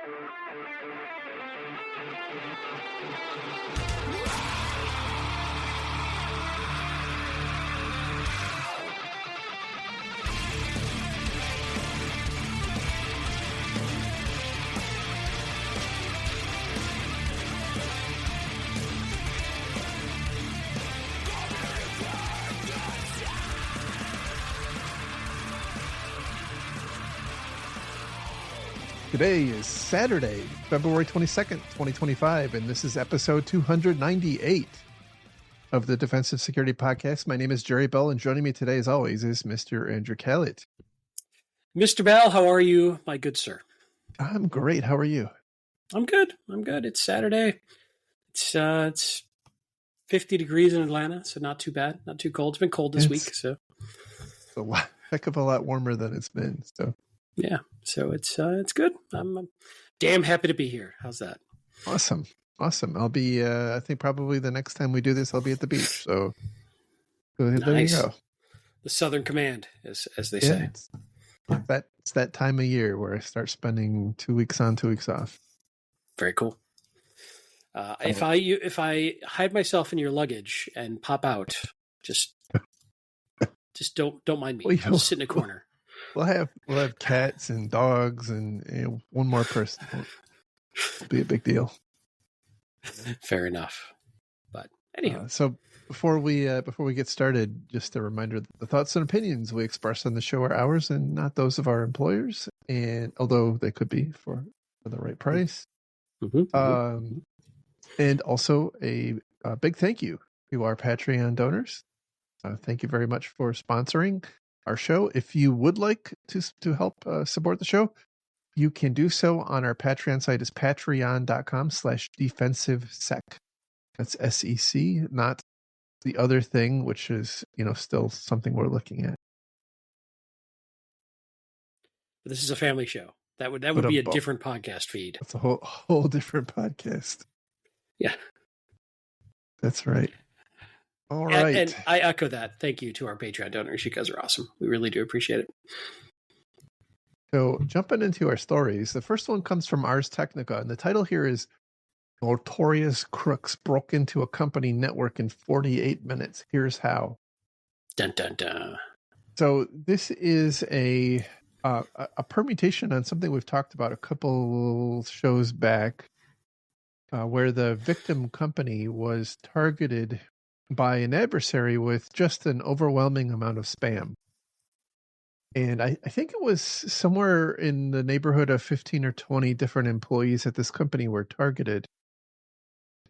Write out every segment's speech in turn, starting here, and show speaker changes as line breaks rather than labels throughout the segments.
Today is Saturday, February 22nd, 2025, and this is episode 298 of the Defensive Security Podcast. My name is Jerry Bell, and joining me today, as always, is Mr. Andrew Kalat.
Mr. Bell, how are you, my good sir?
I'm great. How are you?
I'm good. It's Saturday. It's 50 degrees in Atlanta, so not too bad, not too cold. It's been cold this week, so
it's a heck of a lot warmer than it's been. So
yeah, so it's good. I'm damn happy to be here. How's that?
Awesome. I'll be. I think probably the next time we do this, I'll be at the beach. So there you go.
The Southern Command, as they say.
It's that time of year where I start spending 2 weeks on, 2 weeks off.
Very cool. If I hide myself in your luggage and pop out, just don't mind me. I'll just sit in a corner.
We'll have cats and dogs and one more person. It'll be a big deal.
Fair enough. But anyhow,
so before we get started, just a reminder that the thoughts and opinions we express on the show are ours and not those of our employers. And although they could be for the right price, and also a big thank you to our Patreon donors. Thank you very much for sponsoring our show. If you would like to help support the show, you can do so on our Patreon site. Is patreon.com/defensivesec. That's SEC, not the other thing, which is, still something we're looking at.
But this is a family show. That would be a different podcast feed.
That's a whole different podcast.
Yeah.
That's right. All right.
And I echo that. Thank you to our Patreon donors. You guys are awesome. We really do appreciate it.
So jumping into our stories, the first one comes from Ars Technica, and the title here is Notorious Crooks Broke into a Company Network in 48 Minutes. Here's how.
Dun, dun, dun.
So this is a permutation on something we've talked about a couple shows back, where the victim company was targeted by an adversary with just an overwhelming amount of spam. And I think it was somewhere in the neighborhood of 15 or 20 different employees at this company were targeted.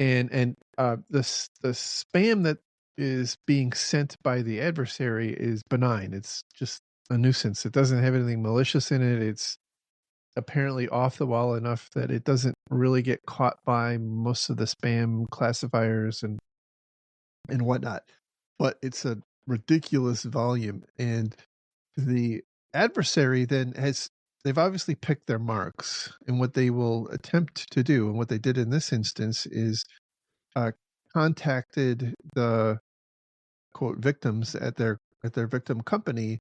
And the spam that is being sent by the adversary is benign. It's just a nuisance. It doesn't have anything malicious in it. It's apparently off the wall enough that it doesn't really get caught by most of the spam classifiers and whatnot, but it's a ridiculous volume. And the adversary then they've obviously picked their marks, and what they will attempt to do, and what they did in this instance, is contacted the quote victims at their victim company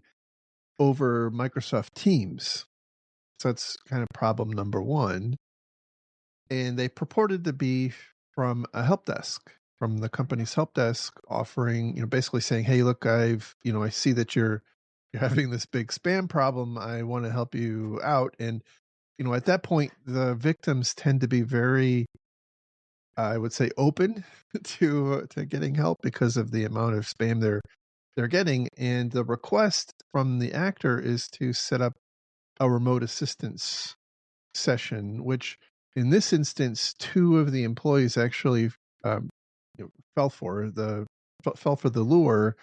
over Microsoft Teams. So that's kind of problem number one. And they purported to be from a help desk, from the company's help desk, offering, basically saying, hey, look, I see that you're having this big spam problem. I want to help you out. And, at that point, the victims tend to be very, I would say, open to getting help because of the amount of spam they're getting. And the request from the actor is to set up a remote assistance session, which in this instance, two of the employees actually fell for the lure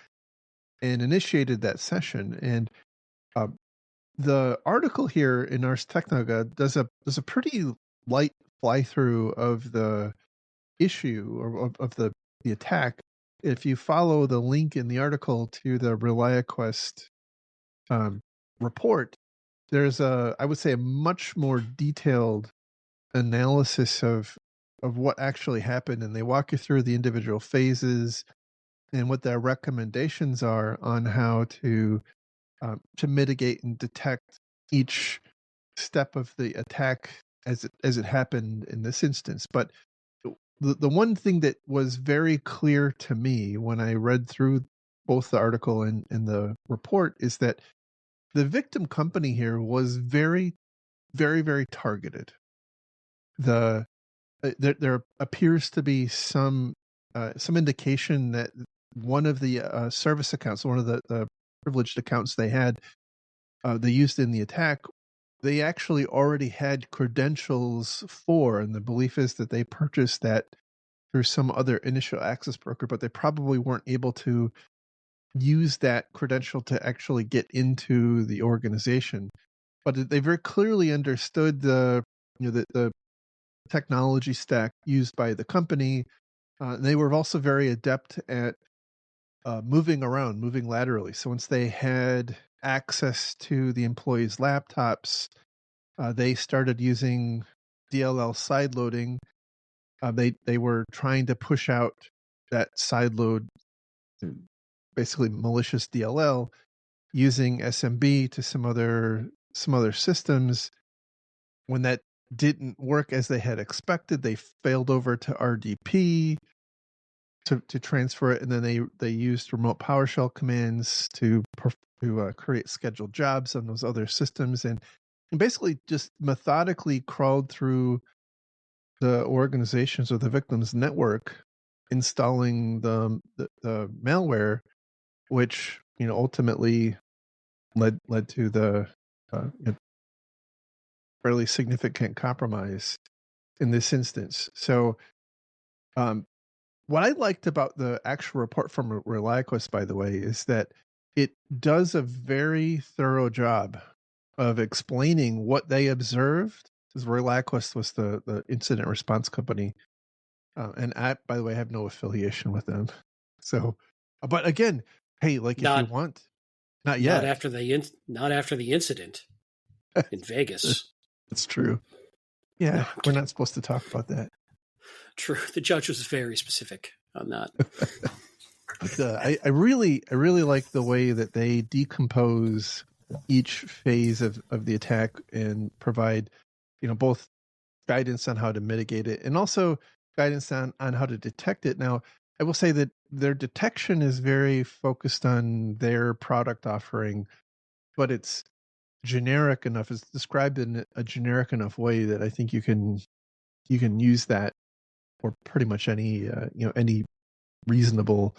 and initiated that session. And the article here in Ars Technica does a pretty light fly through of the issue or of the attack. If you follow the link in the article to the ReliaQuest report, there's I would say a much more detailed analysis of what actually happened, and they walk you through the individual phases and what their recommendations are on how to mitigate and detect each step of the attack as it happened in this instance. But the one thing that was very clear to me when I read through both the article and the report is that the victim company here was very, very, very targeted. The there appears to be some indication that one of the service accounts, one of the privileged accounts they used in the attack, they actually already had credentials for, and the belief is that they purchased that through some other initial access broker, but they probably weren't able to use that credential to actually get into the organization. But they very clearly understood the technology stack used by the company. They were also very adept at moving around, moving laterally. So once they had access to the employees' laptops, they started using DLL sideloading. They were trying to push out that sideload, basically malicious DLL, using SMB to some other systems. When that didn't work as they had expected, they failed over to RDP to transfer it, and then they used remote PowerShell commands to create scheduled jobs on those other systems, and basically just methodically crawled through the organizations or the victim's network, installing the malware, which ultimately led to the fairly significant compromise in this instance. So, what I liked about the actual report from ReliaQuest, by the way, is that it does a very thorough job of explaining what they observed. Because ReliaQuest was the incident response company, and I, by the way, have no affiliation with them. So, but again, hey, like if you
Not
want, not
not
yet.
after the incident in Vegas.
That's true.
No,
Yeah, we're not supposed to talk about that.
true. The judge was very specific on that.
But I really like the way that they decompose each phase of the attack and provide, both guidance on how to mitigate it and also guidance on how to detect it. Now, I will say that their detection is very focused on their product offering, but it's generic enough. It's described in a generic enough way that I think you can use that for pretty much any any reasonable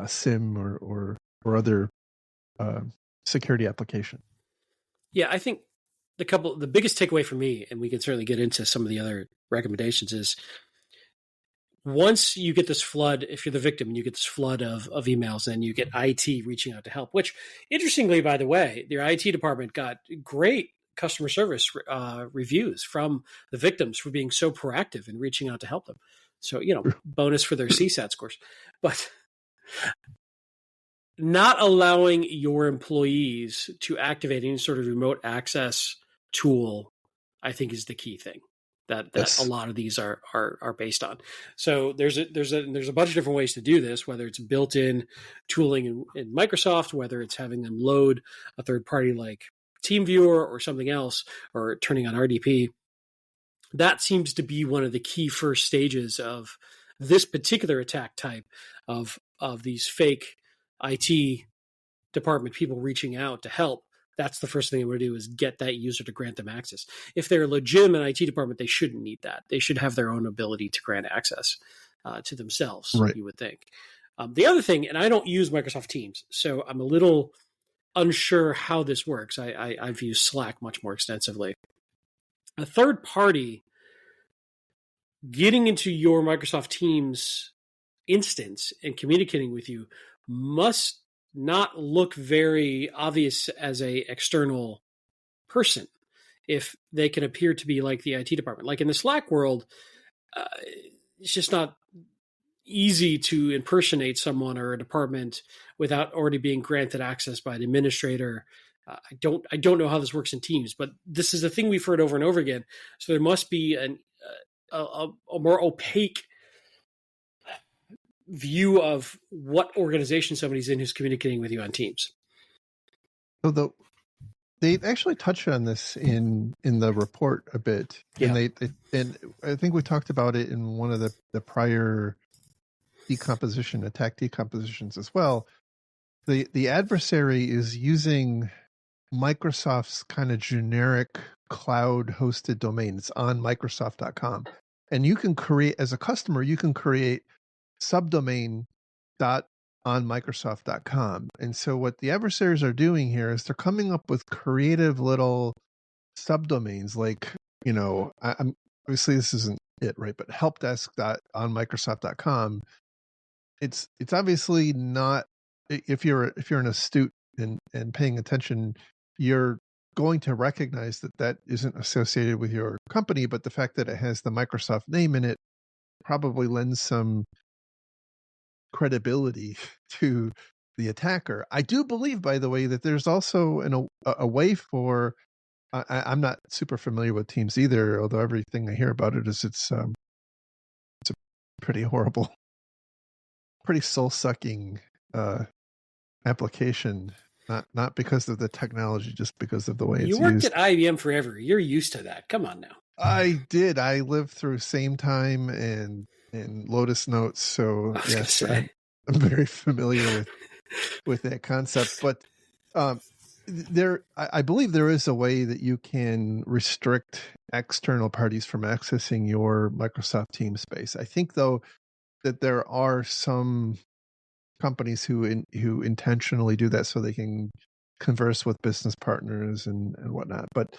SIM or other uh, security application.
Yeah, I think the biggest takeaway for me, and we can certainly get into some of the other recommendations, is once you get this flood, if you're the victim and you get this flood of emails, and you get IT reaching out to help, which interestingly, by the way, their IT department got great customer service reviews from the victims for being so proactive in reaching out to help them. So, bonus for their CSAT scores. But not allowing your employees to activate any sort of remote access tool, I think, is the key thing that a
Yes.
lot of these are based on. So there's a bunch of different ways to do this, whether it's built-in tooling in Microsoft, whether it's having them load a third party like TeamViewer or something else, or turning on RDP. That seems to be one of the key first stages of this particular attack type of these fake IT department people reaching out to help. That's the first thing they want to do, is get that user to grant them access. If they're a legitimate IT department, they shouldn't need that. They should have their own ability to grant access to themselves,
Right.
you would think. The other thing, and I don't use Microsoft Teams, so I'm a little unsure how this works. I've used Slack much more extensively. A third party getting into your Microsoft Teams instance and communicating with you must not look very obvious as a external person if they can appear to be like the IT department. Like in the Slack world, it's just not easy to impersonate someone or a department without already being granted access by an administrator. I don't know how this works in Teams, but this is a thing we've heard over and over again. So there must be a more opaque view of what organization somebody's in who's communicating with you on Teams.
So they actually touched on this in the report a bit, and
Yeah.
and I think we talked about it in one of the prior attack decompositions as well. The adversary is using Microsoft's kind of generic cloud hosted domain. It's on Microsoft.com. And you can create, as a customer, you can create subdomain dot on Microsoft.com. And so what the adversaries are doing here is they're coming up with creative little subdomains like, I'm obviously this isn't it, right? But helpdesk dot on Microsoft.com. It's obviously not, if you're an astute and paying attention, you're going to recognize that isn't associated with your company, but the fact that it has the Microsoft name in it probably lends some credibility to the attacker. I do believe, by the way, that there's also a way for, I'm not super familiar with Teams either, although everything I hear about it is it's a pretty horrible, pretty soul-sucking application. Not because of the technology, just because of the way
You
it's
worked
used.
at IBM forever. You're used to that. Come on now.
I did. I lived through Same Time and Lotus Notes, so
I was
yes,
going to say.
I'm very familiar with that concept. But I believe there is a way that you can restrict external parties from accessing your Microsoft Teams space. I think, though, that there are some companies who intentionally do that so they can converse with business partners and whatnot. But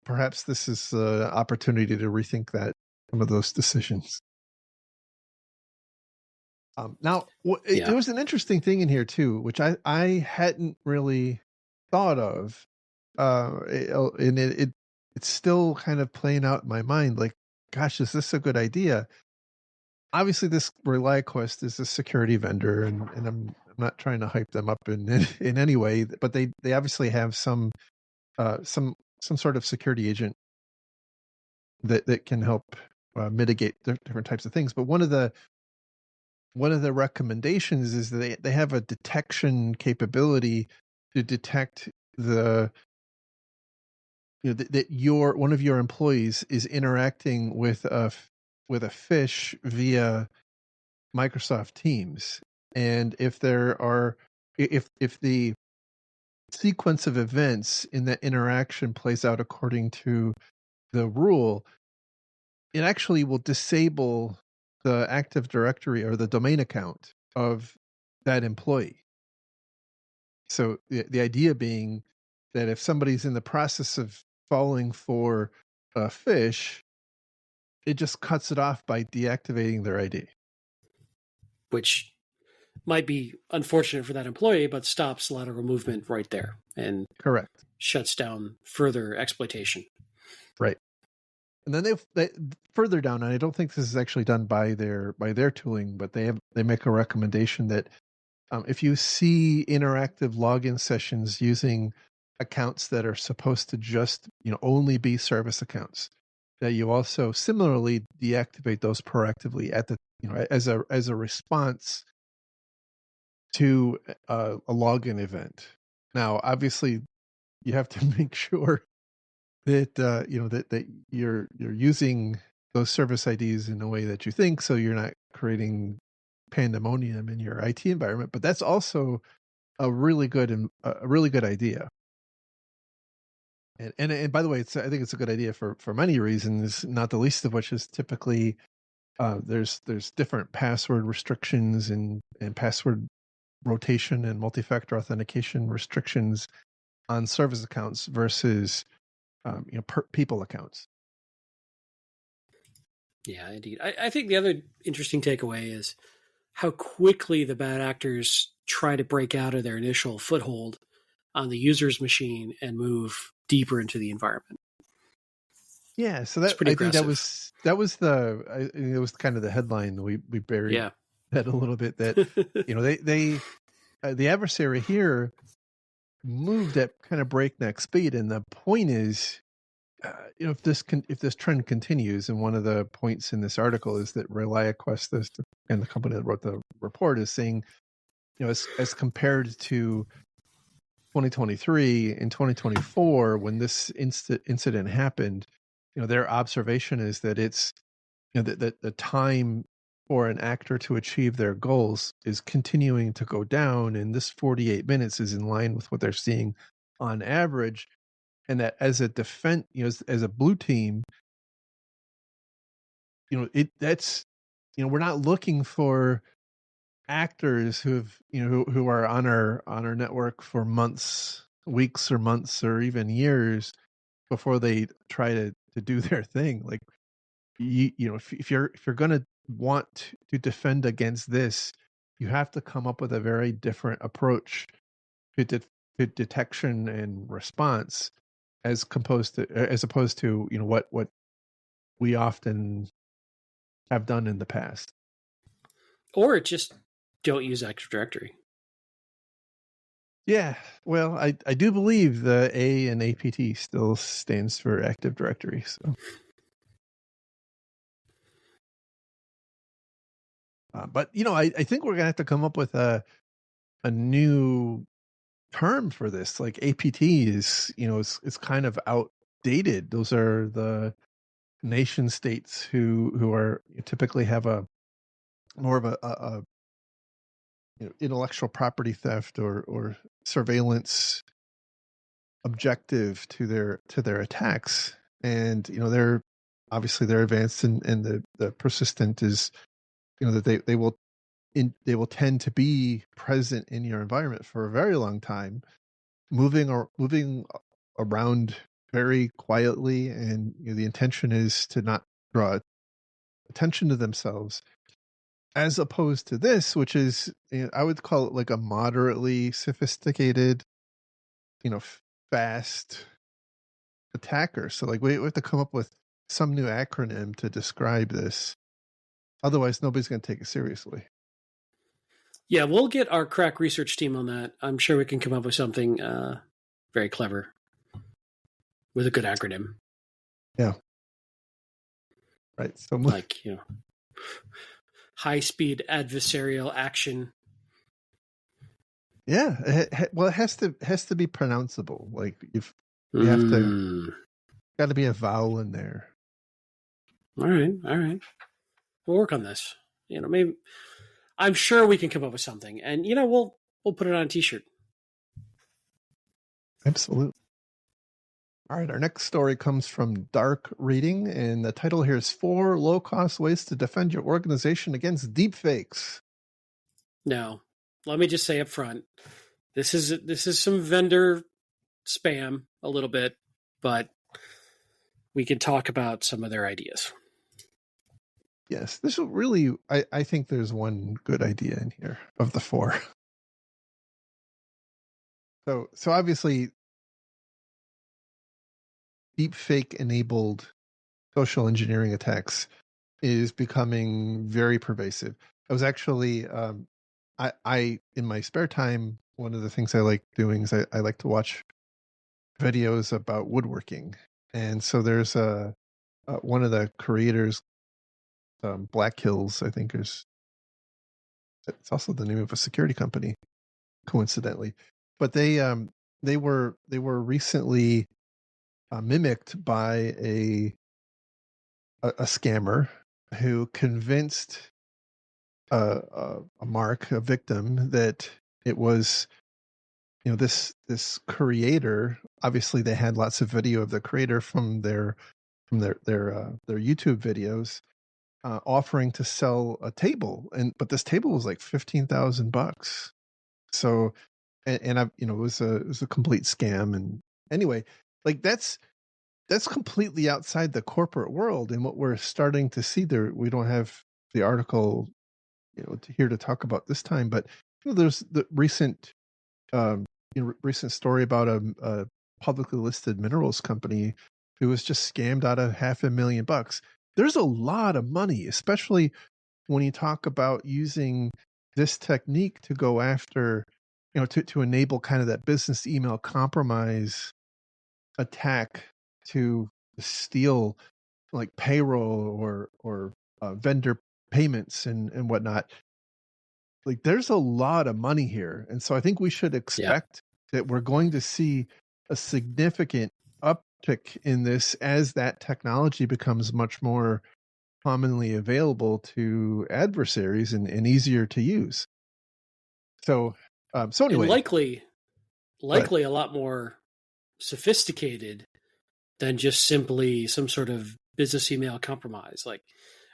perhaps this is the opportunity to rethink some of those decisions. Now, there was an interesting thing in here too, which I hadn't really thought of, and it's still kind of playing out in my mind. Like, gosh, is this a good idea? Obviously, this ReliaQuest is a security vendor, and I'm not trying to hype them up in any way, but they obviously have some sort of security agent that can help mitigate different types of things. But one of the recommendations is that they have a detection capability to detect that one of your employees is interacting with a phish via Microsoft Teams, and if the sequence of events in that interaction plays out according to the rule, it actually will disable the Active Directory or the domain account of that employee. So the idea being that if somebody's in the process of falling for a phish, it just cuts it off by deactivating their ID.
Which might be unfortunate for that employee, but stops lateral movement right there and
correct
shuts down further exploitation.
Right. And then they further down, and I don't think this is actually done by their tooling, but they make a recommendation that if you see interactive login sessions using accounts that are supposed to just only be service accounts, that you also similarly deactivate those proactively at the as a response to a login event. Now, obviously, you have to make sure that that you're using those service IDs in a way that you think, so you're not creating pandemonium in your IT environment. But that's also a really good idea. And by the way, I think it's a good idea for many reasons, not the least of which is typically there's different password restrictions and password rotation and multi-factor authentication restrictions on service accounts versus people accounts.
Yeah, indeed. I think the other interesting takeaway is how quickly the bad actors try to break out of their initial foothold on the user's machine and move deeper into the environment.
Yeah, so
It's pretty
I think
aggressive.
that was it was kind of the headline. We buried that a little bit. That they the adversary here moved at kind of breakneck speed, and the point is, if this trend continues, and one of the points in this article is that ReliaQuest, and the company that wrote the report, is saying, as compared to 2023 and 2024, when this incident happened, their observation is that it's that the time for an actor to achieve their goals is continuing to go down, and this 48 minutes is in line with what they're seeing on average. And that as a defense, as a blue team, that's we're not looking for actors who are on our network for months, weeks, or months, or even years before they try to do their thing. Like, if you're going to want to defend against this, you have to come up with a very different approach to detection and response, as opposed to what we often have done in the past.
Or just don't use Active Directory.
Yeah, well, I do believe the A in APT still stands for Active Directory. So, but I think we're gonna have to come up with a new term for this. Like, APT is it's kind of outdated. Those are the nation states who are typically have a more of a intellectual property theft or surveillance objective to their attacks. And they're obviously they're advanced, and the persistent is that they will tend to be present in your environment for a very long time, moving around very quietly. And the intention is to not draw attention to themselves, as opposed to this, which is, I would call it like a moderately sophisticated, fast attacker. So, like, we have to come up with some new acronym to describe this. Otherwise, nobody's going to take it seriously.
Yeah, we'll get our crack research team on that. I'm sure we can come up with something very clever with a good acronym.
Yeah. Right. So,
like, high-speed adversarial action.
Yeah. Well, it has to be pronounceable. Like, if you have to, got to be a vowel in there.
All right. We'll work on this. Maybe I'm sure we can come up with something, and we'll put it on a T-shirt.
Absolutely. All right, our next story comes from Dark Reading, and the title here is 4 Low-Cost Ways to Defend Your Organization Against Deepfakes.
Now, let me just say up front, this is some vendor spam a little bit, but we can talk about some of their ideas.
Yes, this will really, I think there's one good idea in here of the 4. So obviously, deepfake enabled social engineering attacks is becoming very pervasive. I was actually, I in my spare time, one of the things I like doing is I like to watch videos about woodworking. And so there's one of the creators, Black Hills, I think it's also the name of a security company, coincidentally. But they were recently mimicked by a scammer who convinced a victim, that it was this creator. Obviously, they had lots of video of the creator from their YouTube videos, offering to sell a table, but this table was like $15,000. So, and I, it was a complete scam. And anyway, like, that's completely outside the corporate world. And what we're starting to see there, we don't have the article, here to talk about this time, but there's the recent story about a publicly listed minerals company who was just scammed out of $500,000. There's a lot of money, especially when you talk about using this technique to go after, to enable kind of that business email compromise attack, to steal like payroll or vendor payments and whatnot. Like, there's a lot of money here, and so I think we should expect that we're going to see a significant uptick in this as that technology becomes much more commonly available to adversaries and easier to use. So, so
And
anyway, but
likely a lot more sophisticated than just simply some sort of business email compromise. Like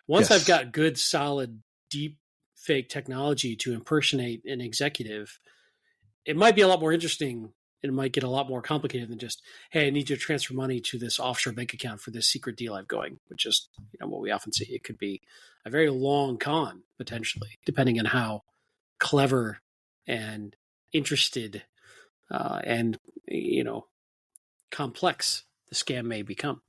once I've
yes,
got good, solid, deep fake technology to impersonate an executive, it might be a lot more interesting. It might get a lot more complicated than just, hey, I need you to transfer money to this offshore bank account for this secret deal I've going, which is what we often see. It could be a very long con potentially, depending on how clever and interested and complex the scam may become.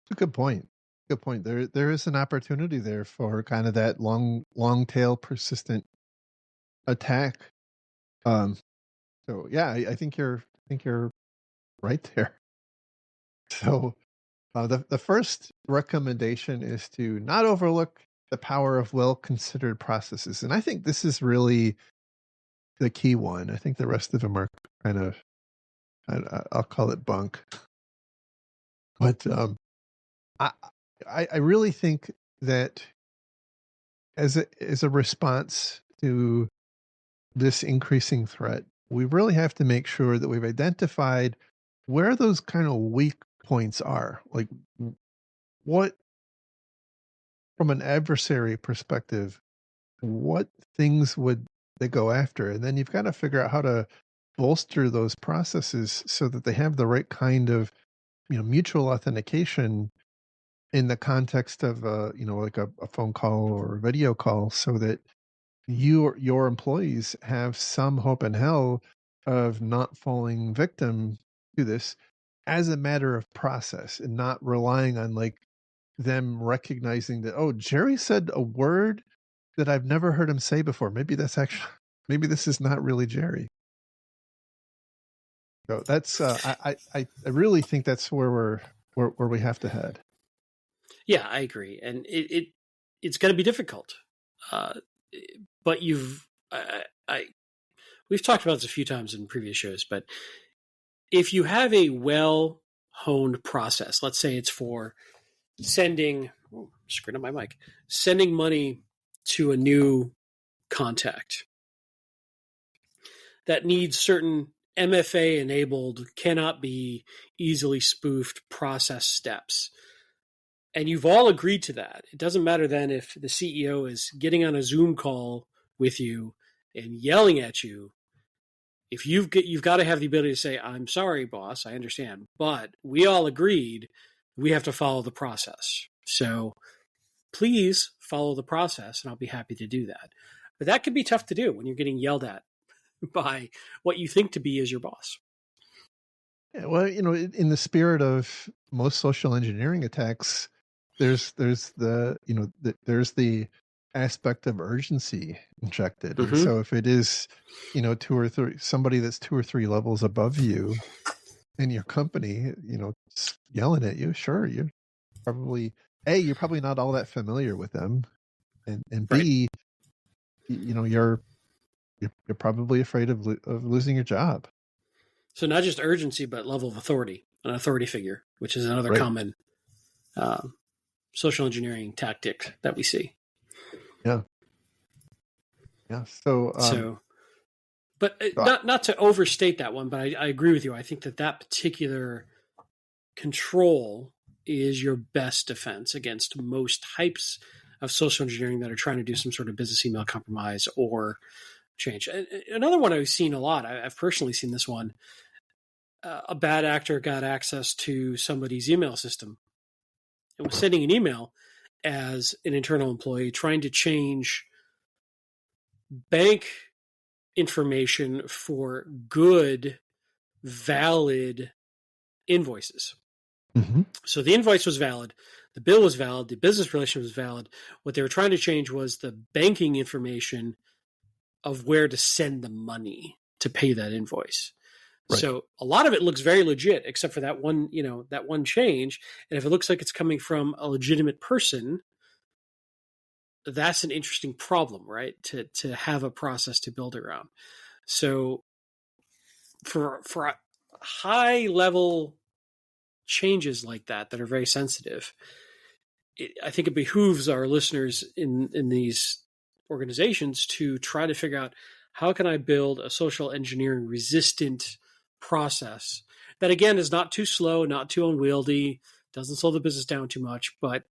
it's a good point. Good point. There is an opportunity there for kind of that long tail persistent attack. Um, so yeah, I think you're right there. So the first recommendation is to not overlook the power of well considered processes, and I think this is really the key one. I think the rest of them are kind of I'll call it bunk, but I I really think that as a response to this increasing threat, we really have to make sure that we've identified where those kind of weak points are. Like what, from an adversary perspective, what things would they go after? And then you've got to figure out how to bolster those processes so that they have the right kind of mutual authentication in the context of like a phone call or a video call, so that your employees have some hope in hell of not falling victim to this as a matter of process, and not relying on like them recognizing that, oh, Jerry said a word that I've never heard him say before. Maybe that's actually, maybe this is not really Jerry. So that's I really think that's where where we have to head.
Yeah, I agree, and it's going to be difficult. Uh, but we've talked about this a few times in previous shows. But if you have a well honed process, let's say it's for sending, screwing up my mic, sending money to a new contact that needs certain MFA enabled, cannot be easily spoofed process steps. And you've all agreed to that. It doesn't matter then if the CEO is getting on a Zoom call with you and yelling at you. If you've got to have the ability to say, "I'm sorry, boss, I understand, but we all agreed we have to follow the process. So please follow the process, and I'll be happy to do that." But that can be tough to do when you're getting yelled at by what you think to be as your boss.
Yeah, well, in the spirit of most social engineering attacks, there's there's the aspect of urgency injected, and
Mm-hmm.
so if it is, two or three somebody that's two or three levels above you in your company, yelling at you, sure, you're probably you're probably not all that familiar with them, and
Right.
B, you're probably afraid of losing your job.
So not just urgency, but level of authority, an authority figure, which is another
Right.
common um, social engineering tactic that we see.
Yeah. Yeah. So,
So, but
so
not to overstate that one, but I agree with you. I think that particular control is your best defense against most types of social engineering that are trying to do some sort of business email compromise or change. Another one I've seen a lot. I've personally seen this one. A bad actor got access to somebody's email system and was sending an email as an internal employee trying to change bank information for good, valid invoices.
mhm,
So the invoice was valid, the bill was valid, the business relation was valid. What they were trying to change was the banking information of where to send the money to pay that invoice.
right.
So a lot of it looks very legit, except for that one, that one change. And if it looks like it's coming from a legitimate person, that's an interesting problem, right? To have a process to build around. So for high level changes like that are very sensitive, I think it behooves our listeners in these organizations to try to figure out, how can I build a social engineering resistant process that, again, is not too slow, not too unwieldy, doesn't slow the business down too much, but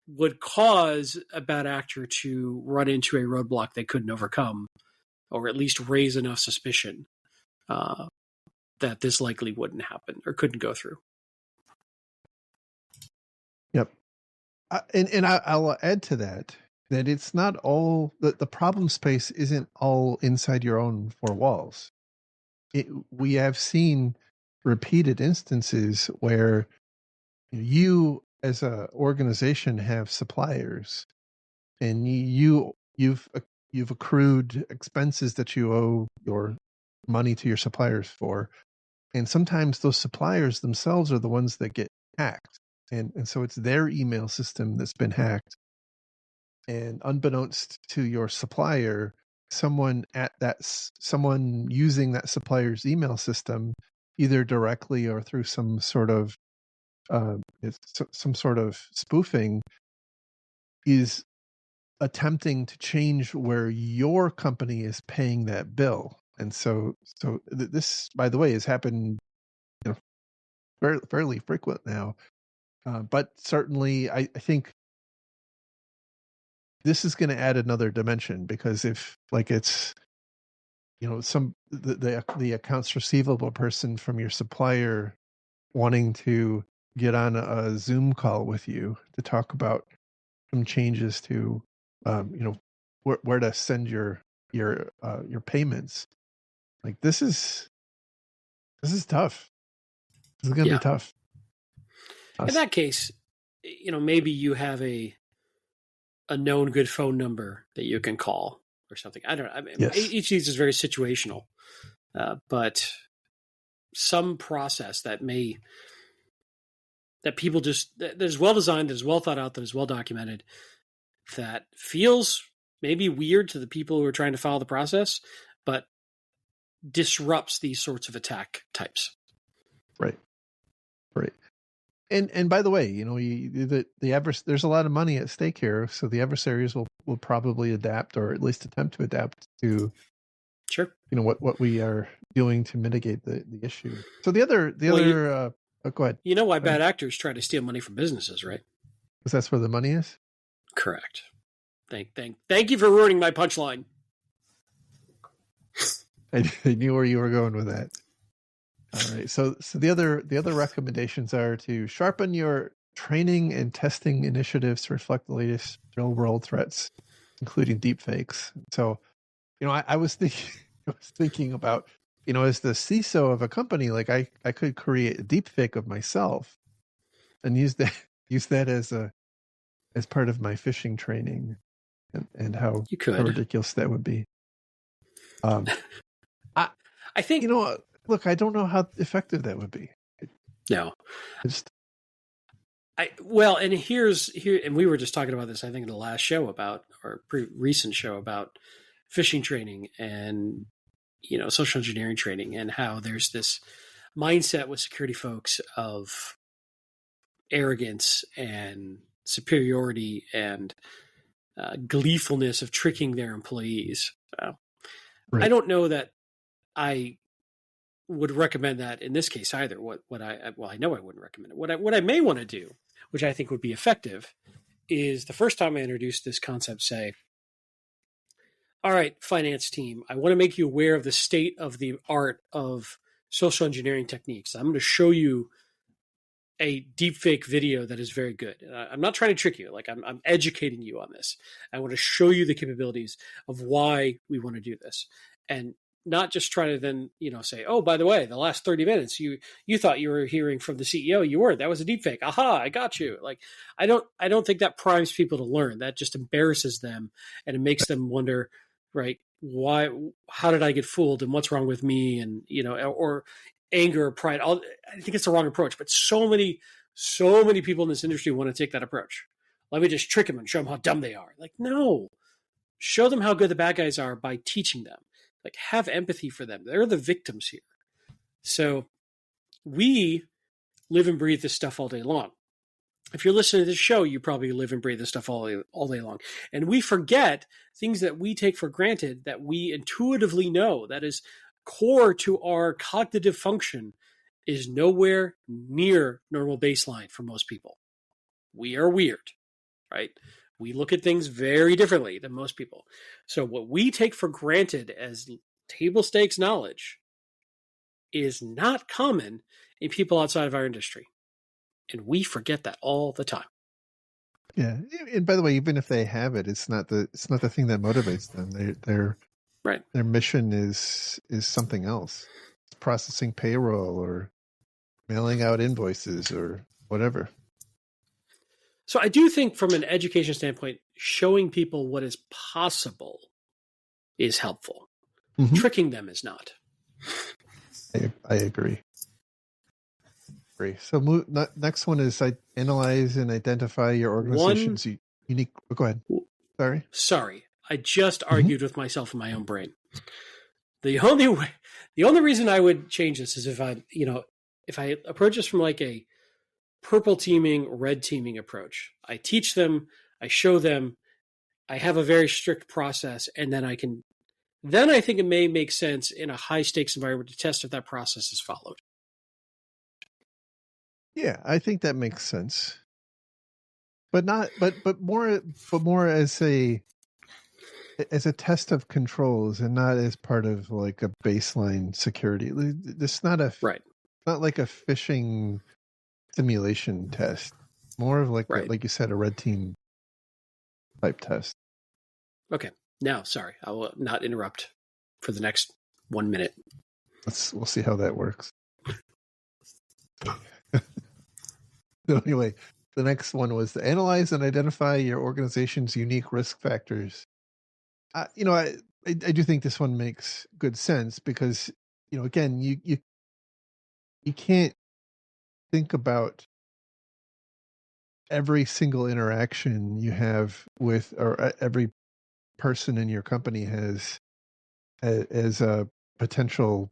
would cause a bad actor to run into a roadblock they couldn't overcome, or at least raise enough suspicion that this likely wouldn't happen or couldn't go through.
Yep. I'll add to that it's not all the problem space isn't all inside your own four walls. We have seen repeated instances where you as a organization have suppliers, and you've accrued expenses that you owe your money to your suppliers for, and sometimes those suppliers themselves are the ones that get hacked, and so it's their email system that's been hacked, and unbeknownst to your supplier, someone using that supplier's email system, either directly or through some sort of spoofing, is attempting to change where your company is paying that bill. And so this, by the way, has happened, fairly frequent now. But certainly, I think this is going to add another dimension, because if, like, it's, the accounts receivable person from your supplier wanting to get on a Zoom call with you to talk about some changes to, where to send your payments. Like, this is tough. This is going to be tough.
In that case, maybe you have a known good phone number that you can call or something. I don't know. I mean,
yes.
Each of these is very situational, but some process that people that is well designed, that is well thought out, that is well documented, that feels maybe weird to the people who are trying to follow the process, but disrupts these sorts of attack types.
Right. And by the way, there's a lot of money at stake here, so the adversaries will probably adapt, or at least attempt to adapt to,
sure,
what we are doing to mitigate the issue. So the other go ahead.
You know why bad actors try to steal money from businesses, right?
Because that's where the money is.
Correct. Thank you for ruining my punchline.
I knew where you were going with that. All right. So the other recommendations are to sharpen your training and testing initiatives to reflect the latest real world threats, including deepfakes. So, I was thinking about, as the CISO of a company, like I could create a deepfake of myself and use that as part of my phishing training, and how ridiculous that would be.
I think,
look, I don't know how effective that would be.
No. And and we were just talking about this, I think, in the last show about, or recent show about phishing training and, social engineering training, and how there's this mindset with security folks of arrogance and superiority and gleefulness of tricking their employees.
Right.
I don't know that I would recommend that in this case either. I know I wouldn't recommend it. What I may want to do, which I think would be effective, is the first time I introduce this concept, say, all right, finance team, I want to make you aware of the state of the art of social engineering techniques. I'm going to show you a deepfake video that is very good. I'm not trying to trick you. Like, I'm educating you on this. I want to show you the capabilities of why we want to do this, and not just try to then, say, oh, by the way, the last 30 minutes, you thought you were hearing from the CEO. You weren't. That was a deepfake. Aha, I got you. Like, I don't think that primes people to learn. That just embarrasses them, and it makes them wonder, right, how did I get fooled, and what's wrong with me? And, or anger or pride. I think it's the wrong approach, but so many people in this industry want to take that approach. Let me just trick them and show them how dumb they are. Like, no, show them how good the bad guys are by teaching them. Like, have empathy for them. They're the victims here. So we live and breathe this stuff all day long. If you're listening to this show, you probably live and breathe this stuff all day long. And we forget things that we take for granted that we intuitively know, that is core to our cognitive function, is nowhere near normal baseline for most people. We are weird, right? We look at things very differently than most people. So what we take for granted as table stakes knowledge is not common in people outside of our industry. And we forget that all the time.
Yeah, and by the way, even if they have it, it's not the thing that motivates them.
Right.
Their mission is something else. It's processing payroll or mailing out invoices or whatever.
So I do think from an education standpoint, showing people what is possible is helpful.
Mm-hmm.
Tricking them is not.
I agree. So next one is analyze and identify your organization's unique. Oh, go ahead.
Sorry, I just argued with myself in my own brain. The only reason I would change this is if I approach this from like a purple teaming, red teaming approach. I teach them, I show them, I have a very strict process, and then I think it may make sense in a high stakes environment to test if that process is followed.
Yeah, I think that makes sense. But more as a test of controls and not as part of like a baseline security. It's not not like a phishing simulation test. More of like like you said, a red team type test.
Okay. Now, sorry, I will not interrupt for the next 1 minute.
We'll see how that works. So anyway, the next one was to analyze and identify your organization's unique risk factors. I do think this one makes good sense because, again, you can't think about every single interaction you have with, or every person in your company has as a potential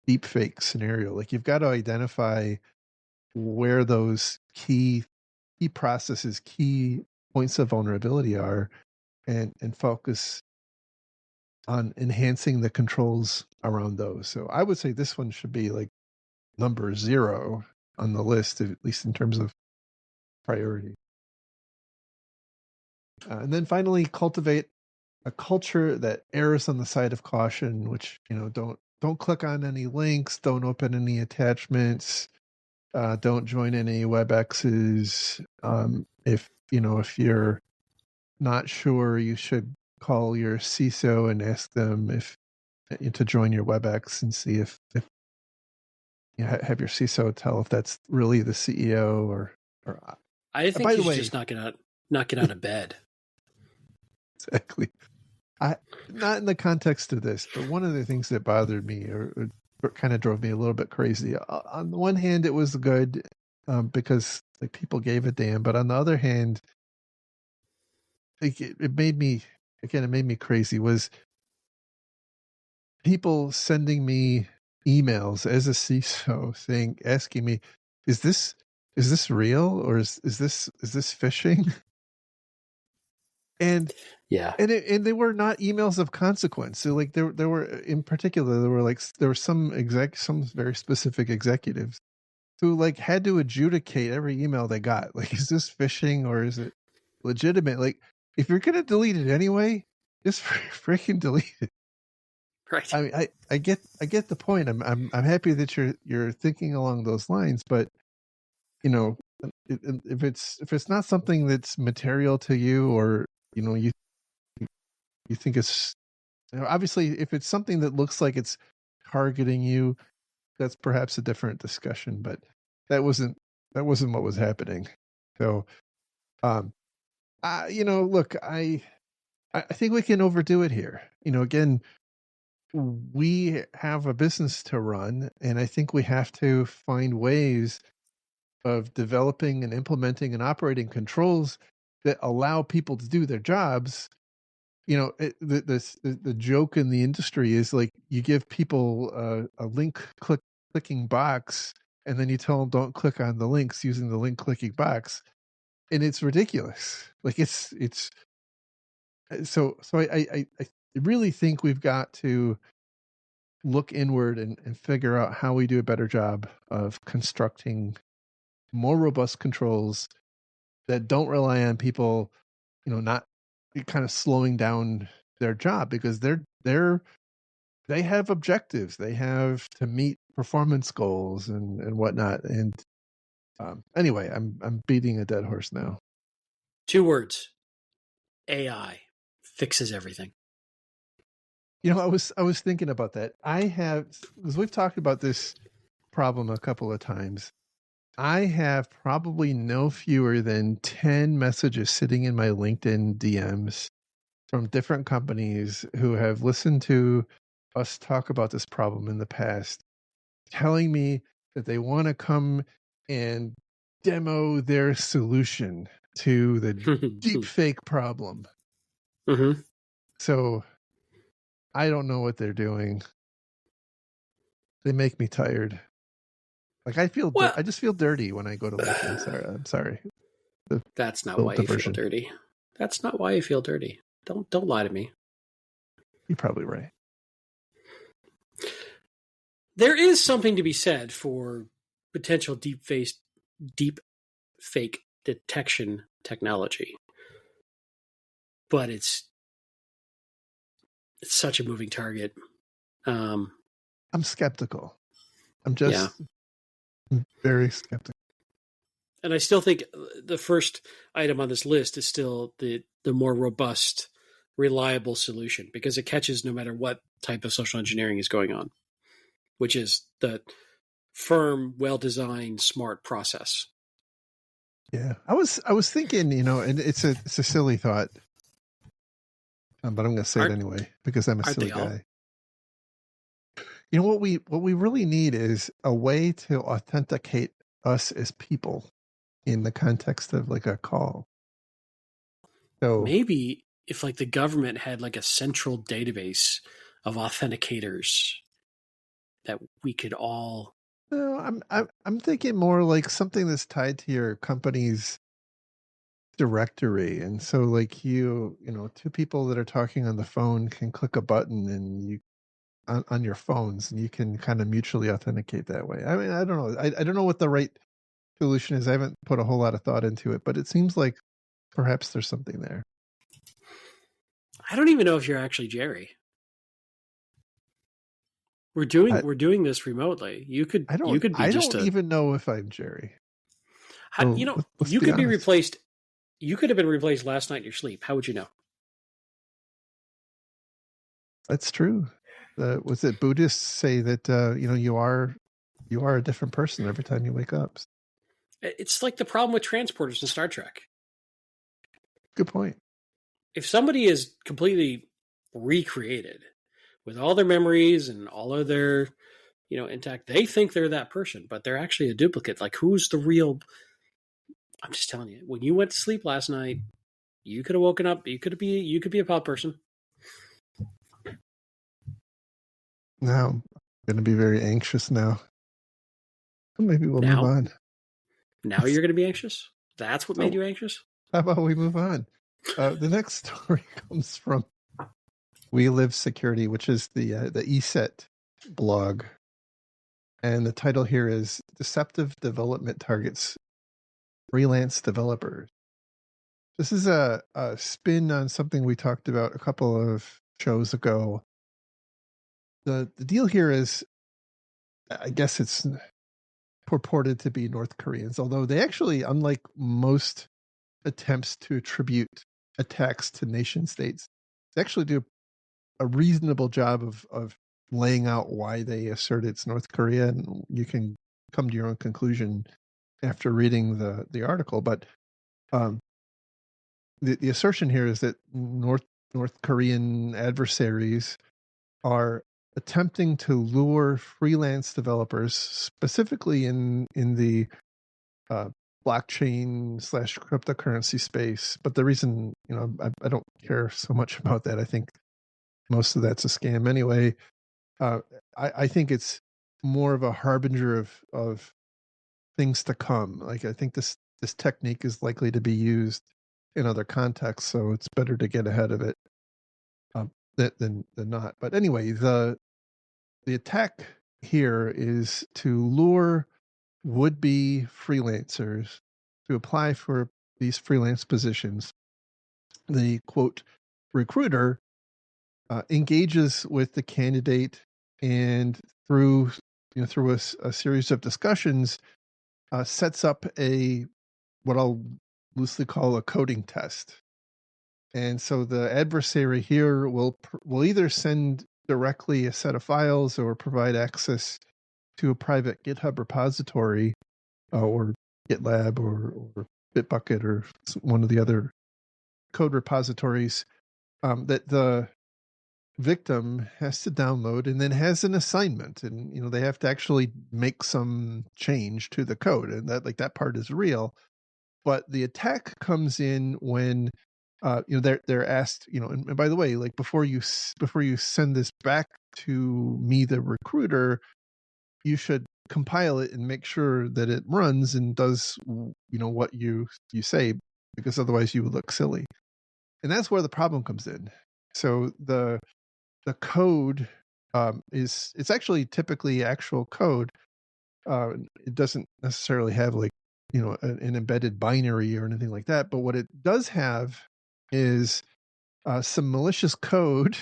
deepfake scenario. Like you've got to identify where those key processes, key points of vulnerability are, and focus on enhancing the controls around those. So I would say this one should be like number 0 on the list, at least in terms of priority. And then finally, cultivate a culture that errs on the side of caution, which, don't click on any links, don't open any attachments, don't join any WebExes. If you're not sure, you should call your CISO and ask them to join your WebEx and see if you have your CISO tell if that's really the CEO or.
I think you should just not get out of bed.
Exactly. Not in the context of this, but one of the things that bothered me or kind of drove me a little bit crazy. On the one hand, it was good because like people gave a damn, but on the other hand, like, it made me crazy. Was people sending me emails as a CISO asking me, is this real or is this phishing? And
yeah,
and they were not emails of consequence. So like there were, in particular, there were some very specific executives who like had to adjudicate every email they got. Like, is this phishing or is it legitimate? Like, if you're gonna delete it anyway, just freaking delete it.
right.
I mean, I get the point. I'm happy that you're thinking along those lines, but if it's not something that's material to you, or you think it's, obviously, if it's something that looks like it's targeting you, that's perhaps a different discussion. But that wasn't what was happening. So, look, I think we can overdo it here. Again, we have a business to run, and I think we have to find ways of developing and implementing and operating controls that allow people to do their jobs. The joke in the industry is like you give people a link click clicking box, and then you tell them don't click on the links using the link clicking box, and it's ridiculous. Like it's I really think we've got to look inward and figure out how we do a better job of constructing more robust controls that don't rely on people, not kind of slowing down their job, because they have objectives. They have to meet performance goals and whatnot. And anyway, I'm beating a dead horse now.
2 words: AI fixes everything.
I was thinking about that. Because we've talked about this problem a couple of times. I have probably no fewer than 10 messages sitting in my LinkedIn DMs from different companies who have listened to us talk about this problem in the past, telling me that they want to come and demo their solution to the deepfake problem.
Mm-hmm.
So I don't know what they're doing. They make me tired. Like
Well,
I just feel dirty when I go to LinkedIn. I'm sorry.
that's not
The
why you feel
diversion.
dirty. That's not why you feel dirty. Don't lie to me.
You're probably right.
There is something to be said for potential deep fake detection technology, but it's such a moving target.
I'm skeptical. I'm
Yeah,
just very skeptical.
and I still think the first item on this list is still the more robust, reliable solution, because it catches no matter what type of social engineering is going on, which is the firm, well-designed, smart process.
Yeah, I was thinking, and it's a silly thought, but I'm going to say it
Aren't
anyway because I'm a
aren't
silly
they all?
guy. What we really need is a way to authenticate us as people in the context of like a call. So,
Maybe if like the government had like a central database of authenticators that we could all.
no, I'm thinking more like something that's tied to your company's directory, and so like two people that are talking on the phone can click a button and you on your phones, and you can kind of mutually authenticate that way. I mean, I don't know. I don't know what the right solution is. I haven't put a whole lot of thought into it, but it seems like perhaps there's something there.
I don't even know if you're actually Jerry.
I,
We're doing this remotely. You could be
I
just
don't
a.
even know if I'm Jerry. So let's
You
be
could be
honest.
replaced. You could have been replaced last night in your sleep. How would you know?
That's true. Was it Buddhists say that you are a different person every time you wake up?
It's like the problem with transporters in Star Trek.
Good point.
If somebody is completely recreated with all their memories and all of their, intact, they think they're that person, but they're actually a duplicate. Like, who's the real? I'm just telling you, when you went to sleep last night, you could have woken up. You could be a pod person.
Now I'm going to be very anxious now. Maybe we'll move
Now,
on.
now you're going to be anxious. That's what made
Oh,
you anxious.
how about we move on? The next story comes from We Live Security, which is the ESET blog, and the title here is "Deceptive Development Targets Freelance Developers." This is a spin on something we talked about a couple of shows ago. The deal here is, I guess it's purported to be North Koreans, although they actually, unlike most attempts to attribute attacks to nation states, they actually do a reasonable job of laying out why they assert it's North Korea, and you can come to your own conclusion after reading the article. But um, the assertion here is that North Korean adversaries are attempting to lure freelance developers, specifically in the uh, blockchain / cryptocurrency space. But the reason, I don't care so much about that. I think most of that's a scam anyway. I think it's more of a harbinger of things to come. Like, I think this technique is likely to be used in other contexts, so it's better to get ahead of it than not. But anyway, the attack here is to lure would-be freelancers to apply for these freelance positions. The quote recruiter engages with the candidate, and through a series of discussions, sets up a what I'll loosely call a coding test. And so the adversary here will either send directly a set of files or provide access to a private GitHub repository, or GitLab, or Bitbucket, or one of the other code repositories that the victim has to download, and then has an assignment, and they have to actually make some change to the code, and that part is real. But the attack comes in when they're asked, and by the way, like, before you send this back to me, the recruiter, you should compile it and make sure that it runs and does what you say, because otherwise you would look silly. And that's where the problem comes in. So the code it's actually typically actual code. It doesn't necessarily have, like, an embedded binary or anything like that. But what it does have is some malicious code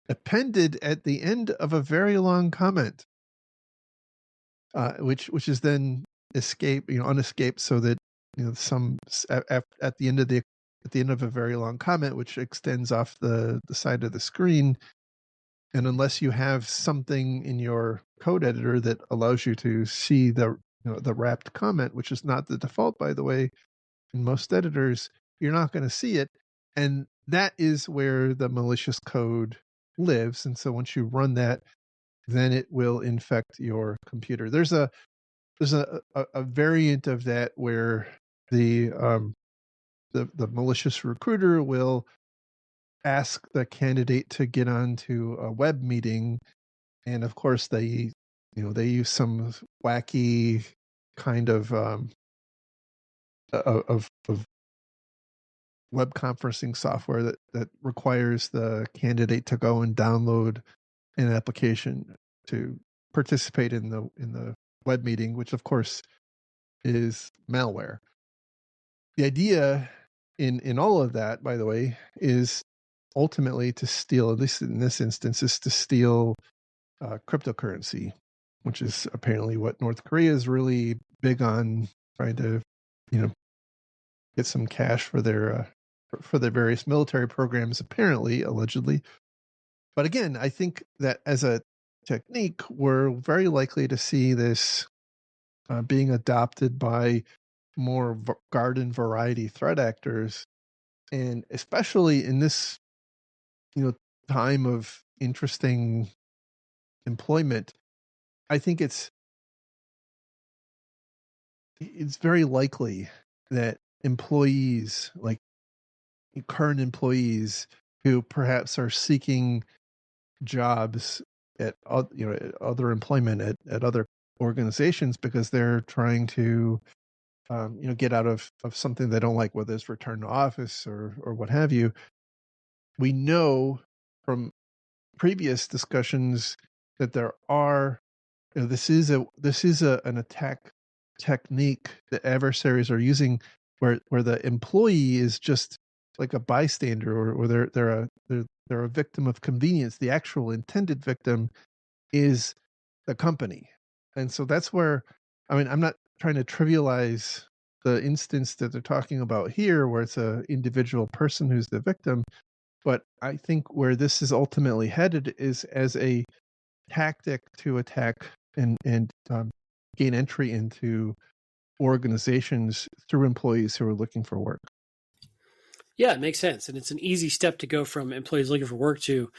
appended at the end of a very long comment, which is then unescaped, so that some at the end of a very long comment, which extends off the side of the screen. And unless you have something in your code editor that allows you to see the wrapped comment, which is not the default, by the way, in most editors, you're not going to see it. And that is where the malicious code lives. And so once you run that, then it will infect your computer. There's a variant of that where the malicious recruiter will ask the candidate to get onto a web meeting, and of course they use some wacky kind of web conferencing software that requires the candidate to go and download an application to participate in the web meeting, which of course is malware. The idea in all of that, by the way, is ultimately to steal, at least in this instance, is to steal cryptocurrency, which is apparently what North Korea is really big on, trying to get some cash for their various military programs, apparently, allegedly. But again, I think that as a technique, we're very likely to see this being adopted by more garden variety threat actors, and especially in this time of interesting employment. I think it's very likely that employees, like current employees who perhaps are seeking jobs at other employment at other organizations, because they're trying to get out of something they don't like, whether it's return to office or what have you. We know from previous discussions that there are this is an attack technique that adversaries are using, where the employee is just like a bystander, or they're a victim of convenience. The actual intended victim is the company. And so that's where, I'm not trying to trivialize the instance that they're talking about here, where it's an individual person who's the victim, but I think where this is ultimately headed is as a tactic to attack and gain entry into organizations through employees who are looking for work.
Yeah, it makes sense. And it's an easy step to go from employees looking for work to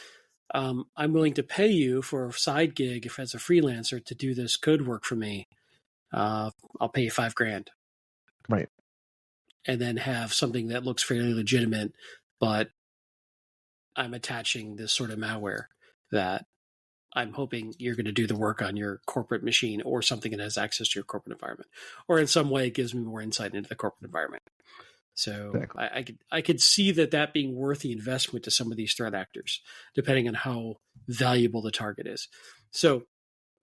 I'm willing to pay you for a side gig, if as a freelancer, to do this code work for me. I'll pay you $5,000.
Right.
And then have something that looks fairly legitimate, but I'm attaching this sort of malware that I'm hoping you're going to do the work on your corporate machine or something that has access to your corporate environment, or in some way it gives me more insight into the corporate environment. So
Exactly.
I could see that being worth the investment to some of these threat actors, depending on how valuable the target is. So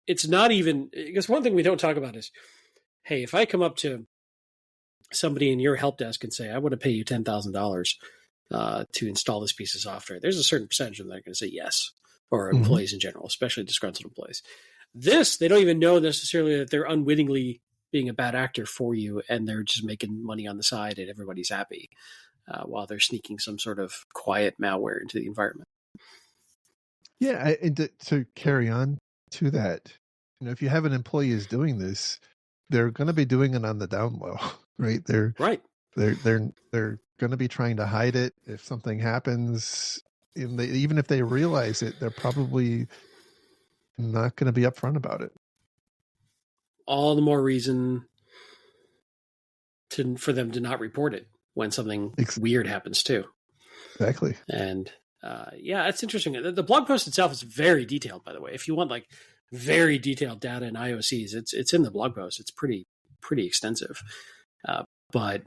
it's not even, because one thing we don't talk about is, hey, if I come up to somebody in your help desk and say, I want to pay you $10,000 to install this piece of software, there's a certain percentage of them that are going to say yes, or
Mm-hmm.
employees in general, especially disgruntled employees. This, they don't even know necessarily that they're unwittingly being a bad actor for you, and they're just making money on the side and everybody's happy while they're sneaking some sort of quiet malware into the environment.
Yeah, and to carry on to that, if you have an employee is doing this, they're going to be doing it on the down low, right?
Right.
They're going to be trying to hide it. If something happens, even if they realize it, they're probably not going to be upfront about it.
All the more reason for them to not report it when something weird happens too.
Exactly.
And yeah, it's interesting. The blog post itself is very detailed, by the way. If you want like very detailed data in IOCs, it's in the blog post. It's pretty extensive, but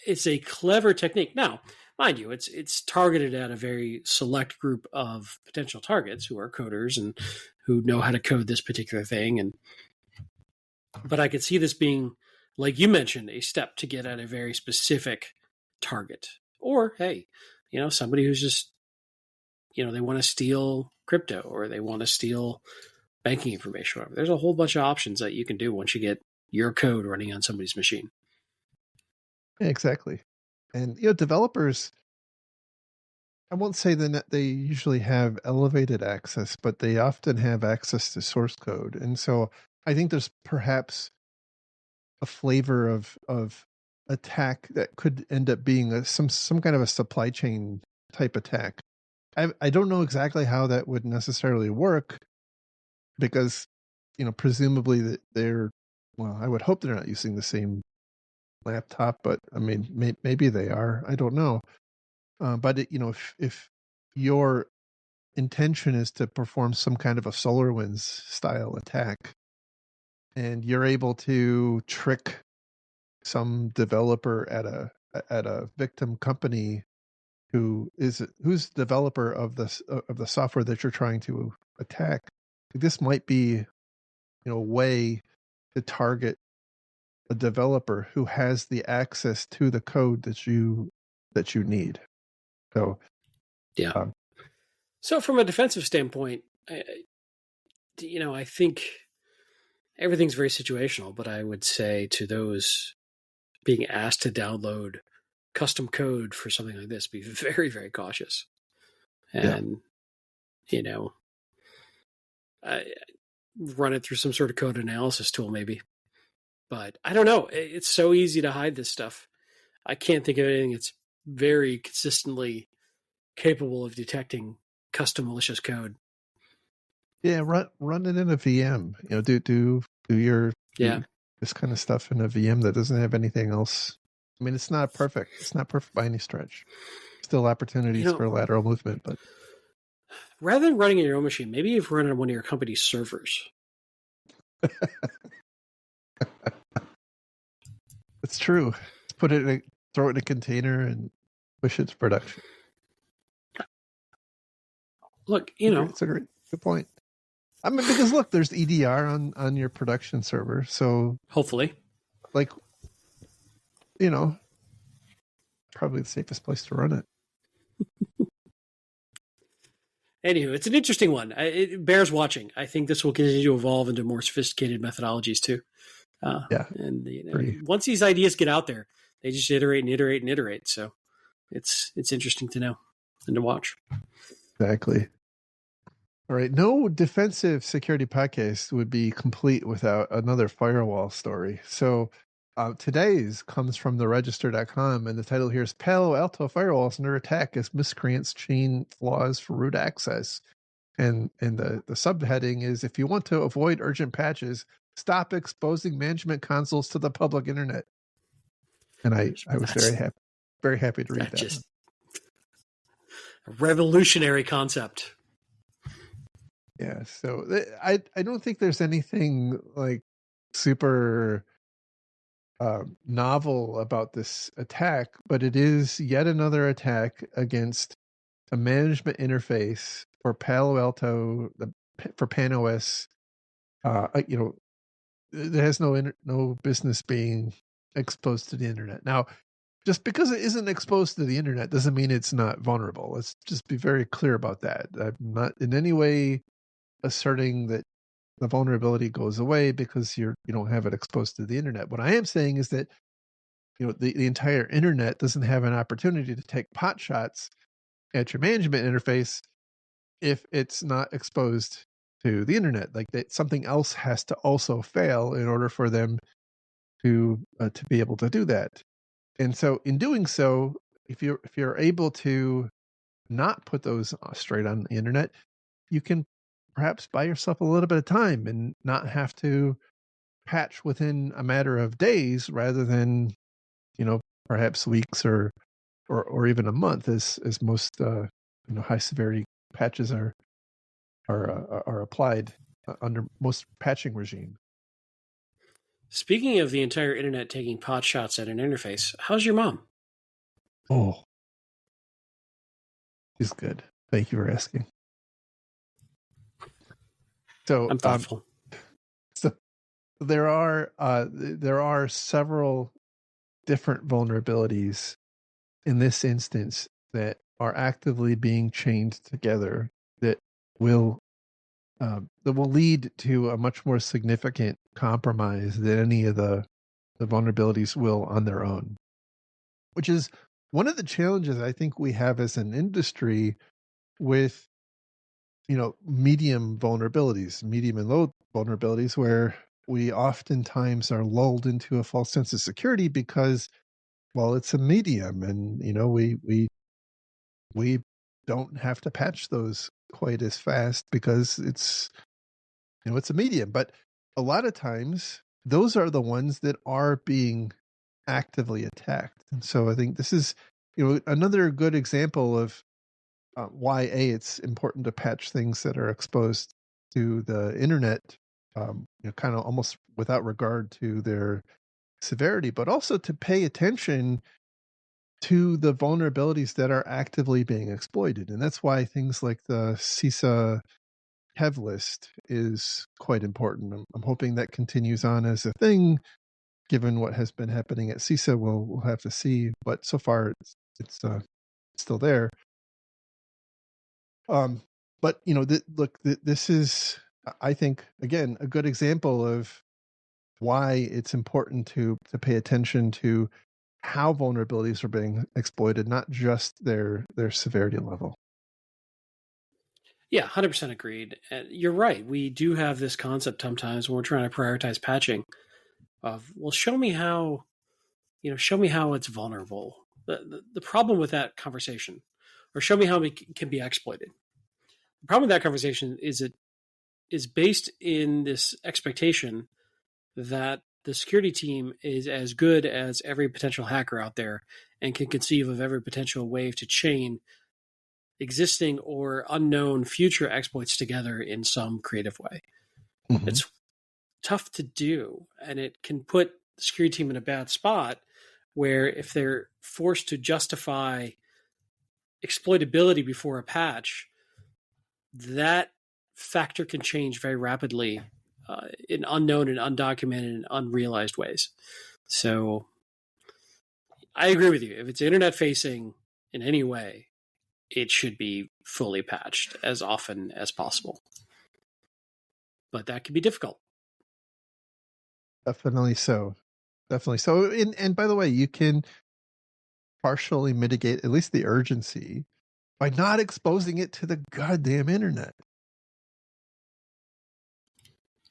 it's a clever technique. Now, mind you, it's targeted at a very select group of potential targets who are coders and who know how to code this particular thing. But I could see this being, like you mentioned, a step to get at a very specific target. Or, hey, somebody who's just, they want to steal crypto or they want to steal banking information. Whatever. There's a whole bunch of options that you can do once you get your code running on somebody's machine.
Yeah, exactly. And, developers, I won't say that they usually have elevated access, but they often have access to source code. And so I think there's perhaps a flavor of attack that could end up being some kind of a supply chain type attack. I don't know exactly how that would necessarily work because, presumably that I would hope they're not using the same laptop, but I mean, maybe they are. I don't know. But if your intention is to perform some kind of a SolarWinds style attack, and you're able to trick some developer at a victim company who's developer of the software that you're trying to attack, this might be a way to target a developer who has the access to the code that you need. So
yeah. So from a defensive standpoint, I think everything's very situational, but I would say to those being asked to download custom code for something like this, be very, very cautious. And, run it through some sort of code analysis tool, maybe. But I don't know. It's so easy to hide this stuff. I can't think of anything that's very consistently capable of detecting custom malicious code.
Yeah, run it in a VM. Do this kind of stuff in a VM that doesn't have anything else. I mean, it's not perfect. It's not perfect by any stretch. Still opportunities for lateral movement, but
rather than running in your own machine, maybe you've run on one of your company's servers.
It's true. Throw it in a container and push it to production.
Look,
it's a great good point. I mean, because look, there's EDR on your production server, so
hopefully,
probably the safest place to run it.
Anywho, it's an interesting one. It bears watching. I think this will continue to evolve into more sophisticated methodologies too.
Yeah,
and once these ideas get out there, they just iterate and iterate and iterate. So it's interesting to know and to watch.
Exactly. All right. No defensive security podcast would be complete without another firewall story. So today's comes from theregister.com, and the title here is Palo Alto Firewalls Under Attack as Miscreants Chain Flaws for Root Access. And the subheading is, if you want to avoid urgent patches, stop exposing management consoles to the public internet. And I was very happy to read that.
Just a revolutionary concept.
Yeah. So I don't think there's anything like super novel about this attack, but it is yet another attack against a management interface for Palo Alto, for PanOS. You know, it has no business being exposed to the internet. Now, just because it isn't exposed to the internet doesn't mean it's not vulnerable. Let's just be very clear about that. I'm not in any way asserting that the vulnerability goes away because you don't have it exposed to the internet. What I am saying is that the entire internet doesn't have an opportunity to take pot shots at your management interface if it's not exposed to the internet. Like that, something else has to also fail in order for them to be able to do that. And so, in doing so, if you're able to not put those straight on the internet, you can perhaps buy yourself a little bit of time and not have to patch within a matter of days rather than perhaps weeks or even a month, as most high severity patches are applied under most patching regime.
Speaking of the entire internet taking pot shots at an interface, how's your mom?
Oh, she's good. Thank you for asking. So,
I'm thoughtful.
so there are several different vulnerabilities in this instance that are actively being chained together that will lead to a much more significant compromise than any of the vulnerabilities will on their own, which is one of the challenges I think we have as an industry with medium vulnerabilities, medium and low vulnerabilities, where we oftentimes are lulled into a false sense of security because, well, it's a medium, and we don't have to patch those quite as fast because it's a medium. But a lot of times those are the ones that are being actively attacked. And so I think this is another good example of why it's important to patch things that are exposed to the internet, kind of almost without regard to their severity, but also to pay attention to the vulnerabilities that are actively being exploited. And that's why things like the CISA Hev list is quite important. I'm hoping that continues on as a thing. Given what has been happening at CISA, we'll have to see. But so far, it's still there. But look, this is, I think, again, a good example of why it's important to pay attention to how vulnerabilities are being exploited, not just their severity level.
Yeah, 100% agreed. And you're right. We do have this concept sometimes when we're trying to prioritize patching of, well, show me how it's vulnerable. The problem with that conversation, or show me how it can be exploited. The problem with that conversation is it is based in this expectation that the security team is as good as every potential hacker out there and can conceive of every potential way to chain existing or unknown future exploits together in some creative way.
Mm-hmm.
It's tough to do, and it can put the security team in a bad spot where if they're forced to justify exploitability before a patch, that factor can change very rapidly in unknown and undocumented and unrealized ways. So I agree with you. If it's internet facing in any way, it should be fully patched as often as possible. But that can be difficult.
Definitely so. Definitely so. And by the way, you can partially mitigate at least the urgency by not exposing it to the goddamn internet.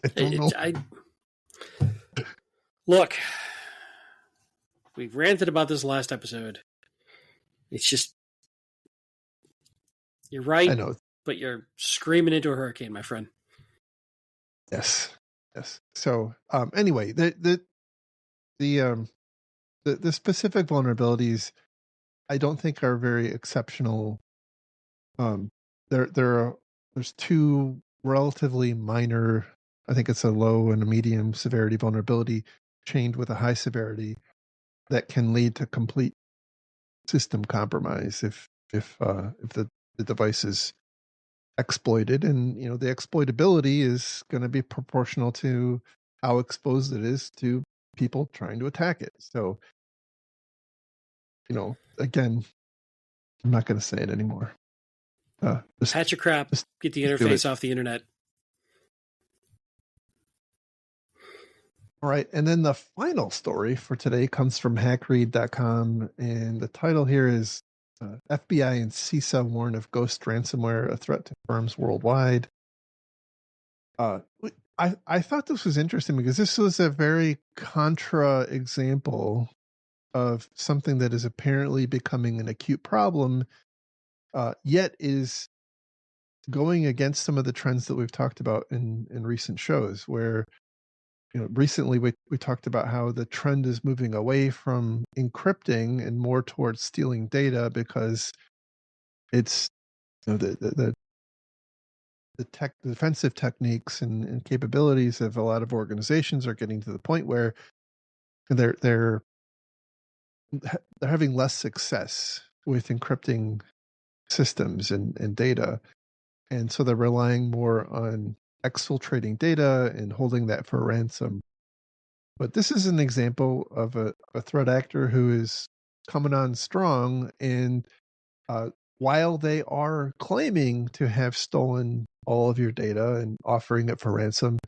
I don't know.
Look, we've ranted about this last episode. It's just, you're right,
I know.
but you're screaming into a hurricane, my friend.
Yes. So anyway, the specific vulnerabilities I don't think are very exceptional. There's two relatively minor, I think it's a low and a medium severity vulnerability chained with a high severity that can lead to complete system compromise if the device is exploited. And the exploitability is going to be proportional to how exposed it is to people trying to attack it. So again, I'm not going to say it anymore.
Patch your crap, get the interface off the internet.
All right. And then the final story for today comes from hackread.com. And the title here is FBI and CISA warn of ghost ransomware, a threat to firms worldwide. I thought this was interesting because this was a very contra example of something that is apparently becoming an acute problem, yet is going against some of the trends that we've talked about in recent shows, where recently we talked about how the trend is moving away from encrypting and more towards stealing data because it's the defensive techniques and capabilities of a lot of organizations are getting to the point where they're having less success with encrypting systems and data. And so they're relying more on exfiltrating data and holding that for ransom. But this is an example of a threat actor who is coming on strong. And while they are claiming to have stolen all of your data and offering it for ransom,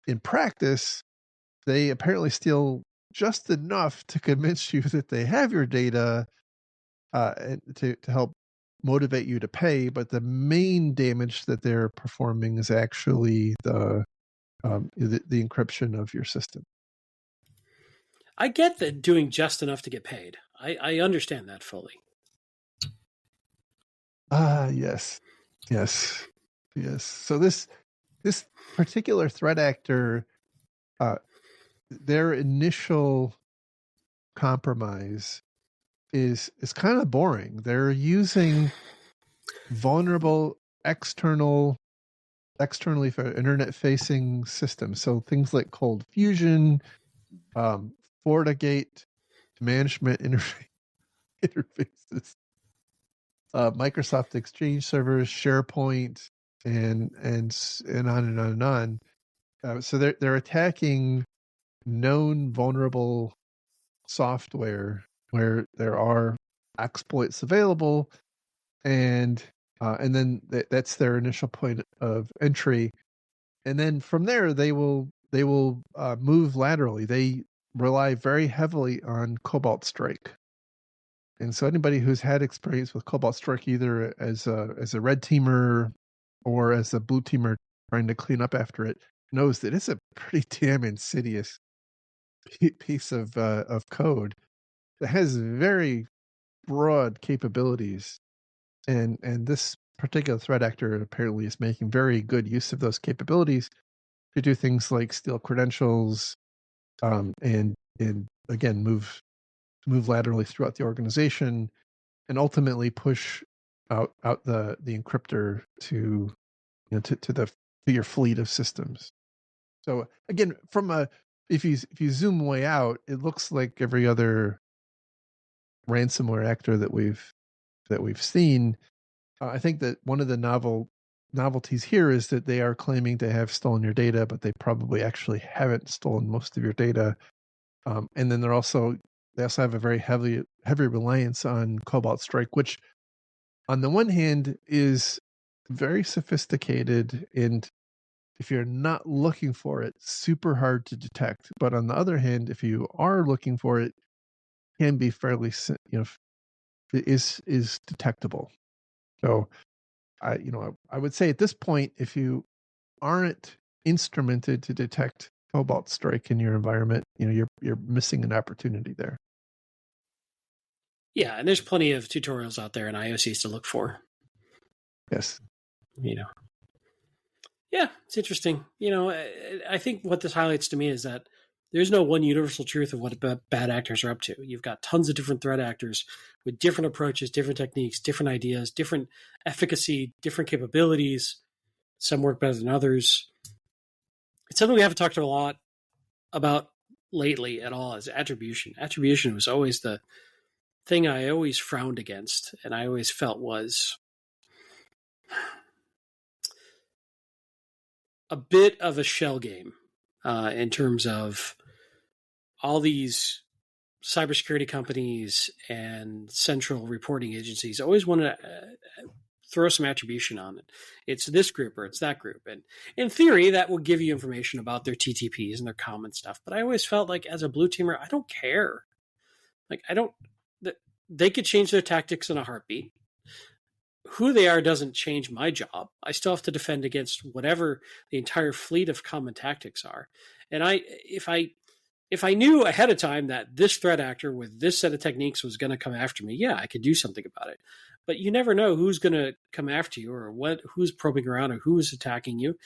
in practice, they apparently steal just enough to convince you that they have your data to help motivate you to pay. But the main damage that they're performing is actually the encryption of your system.
I get that doing just enough to get paid. I understand that fully.
Yes. So this particular threat actor, their initial compromise is kind of boring. They're using vulnerable externally for internet facing systems. So things like Cold Fusion, FortiGate, management interfaces, Microsoft Exchange servers, SharePoint, and on and on and on. So they're attacking known vulnerable software where there are exploits available, and then that's their initial point of entry, and then from there they will move laterally. They rely very heavily on Cobalt Strike. And so anybody who's had experience with Cobalt Strike, either as a red teamer or as a blue teamer trying to clean up after it, knows that it's a pretty damn insidious piece of code that has very broad capabilities, and this particular threat actor apparently is making very good use of those capabilities to do things like steal credentials, and again move laterally throughout the organization, and ultimately push out the encryptor to to your fleet of systems. So again, from a if you zoom way out, it looks like every other ransomware actor that we've seen. I think that one of the novelties here is that they are claiming to have stolen your data, but they probably actually haven't stolen most of your data. And then they also have a very heavy reliance on Cobalt Strike, which on the one hand is very sophisticated, and if you're not looking for it, super hard to detect. But on the other hand, if you are looking for it, can be fairly is detectable. So I would say at this point, if you aren't instrumented to detect Cobalt Strike in your environment, you're missing an opportunity there.
Yeah, and there's plenty of tutorials out there and IOCs to look for.
Yes.
Yeah, it's interesting. I think what this highlights to me is that there's no one universal truth of what bad actors are up to. You've got tons of different threat actors with different approaches, different techniques, different ideas, different efficacy, different capabilities. Some work better than others. It's something we haven't talked a lot about lately at all, is attribution. Attribution was always the thing I always frowned against, and I always felt was a bit of a shell game in terms of all these cybersecurity companies and central reporting agencies always want to throw some attribution on it. It's this group or it's that group. And in theory, that will give you information about their TTPs and their common stuff. But I always felt like as a blue teamer, I don't care. Like, I don't, they could change their tactics in a heartbeat. Who they are doesn't change my job. I still have to defend against whatever the entire fleet of common tactics are. And if I knew ahead of time that this threat actor with this set of techniques was going to come after me, yeah, I could do something about it. But you never know who's going to come after you or who's probing around or who's attacking you.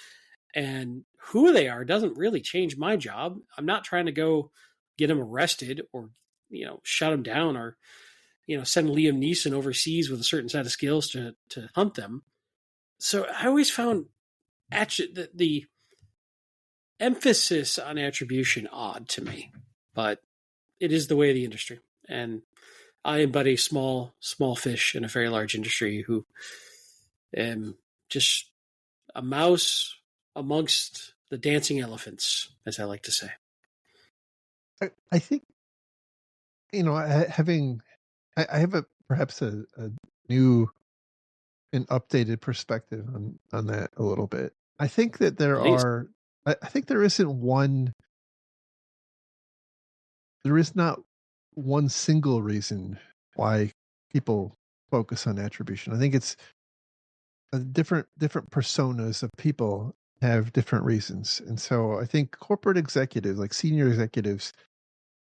And who they are doesn't really change my job. I'm not trying to go get them arrested or, shut them down or, send Liam Neeson overseas with a certain set of skills to hunt them. So I always found the emphasis on attribution odd to me, but it is the way of the industry. And I am but a small fish in a very large industry who am just a mouse amongst the dancing elephants, as I like to say.
I think, I have perhaps a new and updated perspective on that a little bit. I think that I think there is not one single reason why people focus on attribution. I think it's different personas of people have different reasons. And so I think corporate executives, like senior executives,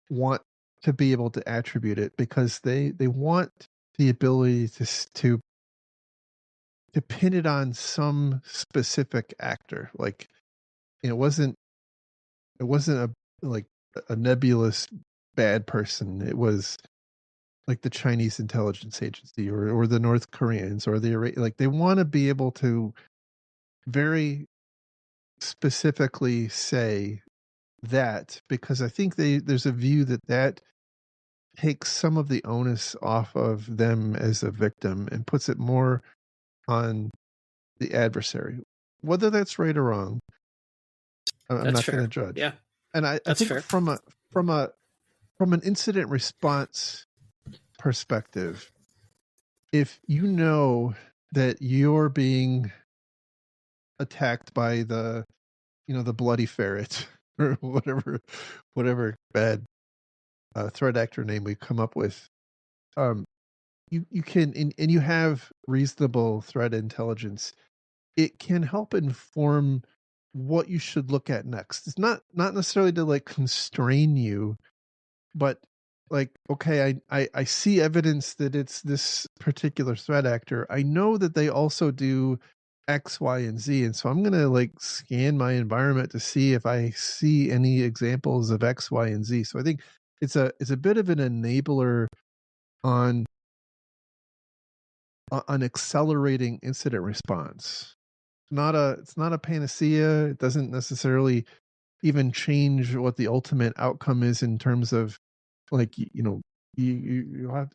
want to be able to attribute it because they want the ability to pin it on some specific actor. Like, it wasn't a nebulous bad person. It was like the Chinese intelligence agency or the North Koreans or like they want to be able to very specifically say that, because I think there's a view that takes some of the onus off of them as a victim and puts it more on the adversary. Whether that's right or wrong, I'm
That's
not going to
fair.
judge.
Yeah,
And I
that's
think
fair.
from an incident response perspective, if you know that you're being attacked by the bloody ferret or whatever bad threat actor name we come up with, you can and you have reasonable threat intelligence, it can help inform what you should look at next. It's not necessarily to like constrain you, but like, okay, I see evidence that it's this particular threat actor. I know that they also do X, Y, and Z. And so I'm going to like scan my environment to see if I see any examples of X, Y, and Z. So I think it's a bit of an enabler on accelerating incident response. It's not a panacea. It doesn't necessarily even change what the ultimate outcome is in terms of like, you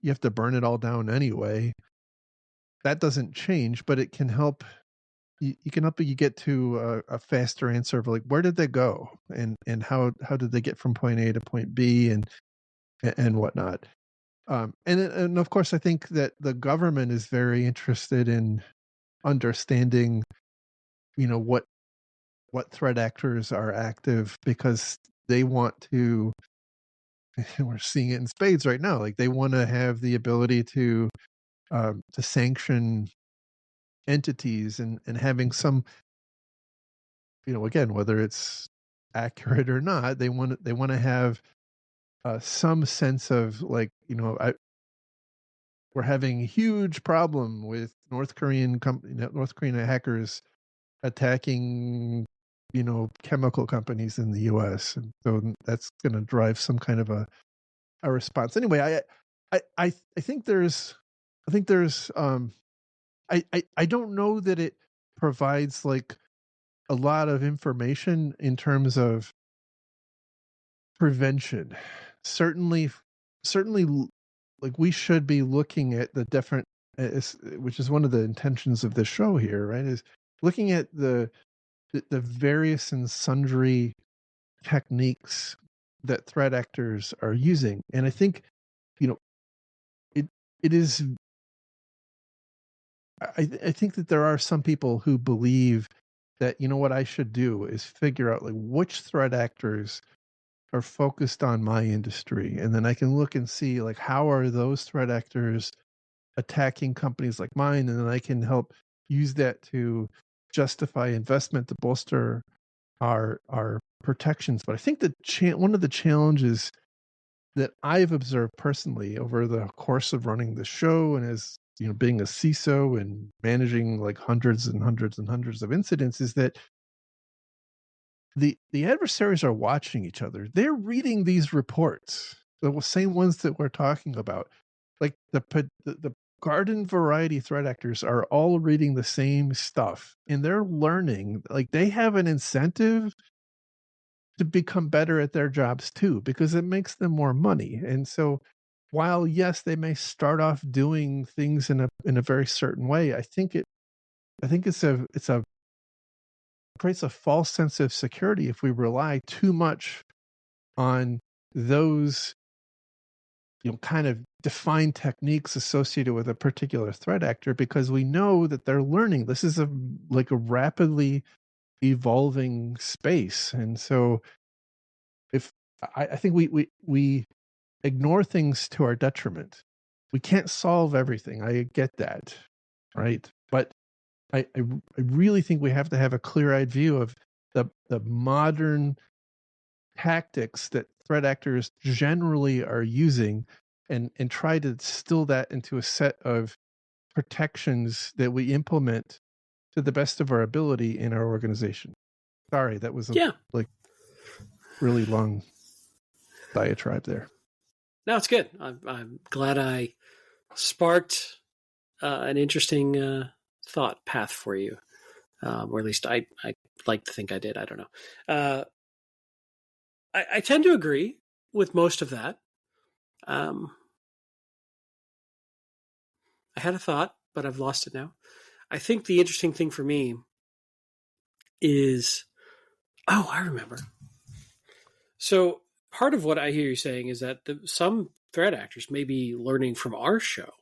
have to burn it all down anyway. That doesn't change, but it can help. You can help you get to a faster answer of like, where did they go and how did they get from point A to point B and whatnot. And of course, I think that the government is very interested in understanding, what threat actors are active, because they want to. We're seeing it in spades right now. Like, they want to have the ability to sanction entities and having some, again, whether it's accurate or not, they want to have some sense of like, we're having a huge problem with North Korean hackers attacking, chemical companies in the U.S. And so that's going to drive some kind of a response. Anyway, I think there's I don't know that it provides like a lot of information in terms of prevention. Certainly, certainly, like we should be looking at the different, which is one of the intentions of this show here, right? Is looking at the various and sundry techniques that threat actors are using, and I think, you know, it it is. I think that there are some people who believe that, you know, what I should do is figure out like which threat actors are focused on my industry, and then I can look and see like how are those threat actors attacking companies like mine, and then I can help use that to justify investment to bolster our protections. But I think that one of the challenges that I've observed personally over the course of running the show, and as you know, being a CISO and managing like hundreds and hundreds and hundreds of incidents, is that the adversaries are watching each other. They're reading these reports, the same ones that we're talking about. Like the garden variety threat actors are all reading the same stuff, and they're learning. Like they have an incentive to become better at their jobs too, because it makes them more money. And so, while yes, they may start off doing things in a very certain way, I think it's a creates a false sense of security if we rely too much on those, you know, kind of defined techniques associated with a particular threat actor, because we know that they're learning. This is a like a rapidly evolving space. And so if I think we ignore things to our detriment. We can't solve everything. I get that, right? But I really think we have to have a clear-eyed view of the modern tactics that threat actors generally are using, and try to distill that into a set of protections that we implement to the best of our ability in our organization. Sorry, that was a
Yeah.
like really long diatribe there.
No, it's good. I'm glad I sparked an interesting thought path for you, or at least I like to think I did. I don't know. I tend to agree with most of that. I had a thought, but I've lost it now. I think the interesting thing for me is, I remember. So part of what I hear you saying is that some threat actors may be learning from our show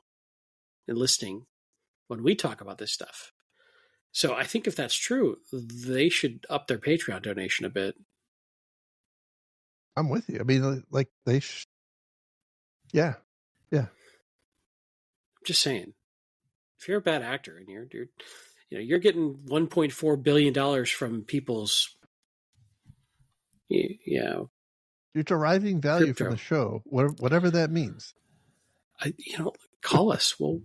and listening when we talk about this stuff. So I think if that's true, they should up their Patreon donation a bit.
I'm with you. I mean, like yeah, yeah.
I'm just saying, if you're a bad actor and you're getting $1.4 billion from people's,
You're deriving value
crypto.
from the show, whatever that means.
Call us. Well,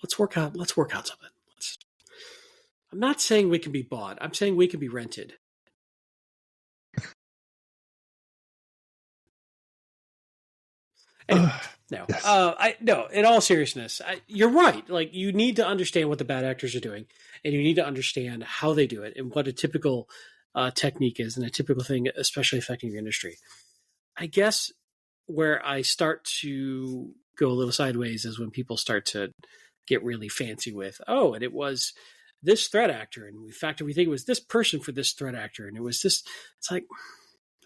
let's work out something. I'm not saying we can be bought. I'm saying we can be rented. Anyway, no.
Yes.
No. In all seriousness, you're right. Like, you need to understand what the bad actors are doing, and you need to understand how they do it, and what a typical technique is, and a typical thing, especially affecting your industry. I guess where I start to go a little sideways is when people start to get really fancy with, and it was this threat actor, and in fact, we think it was this person for this threat actor, and it was this. It's like,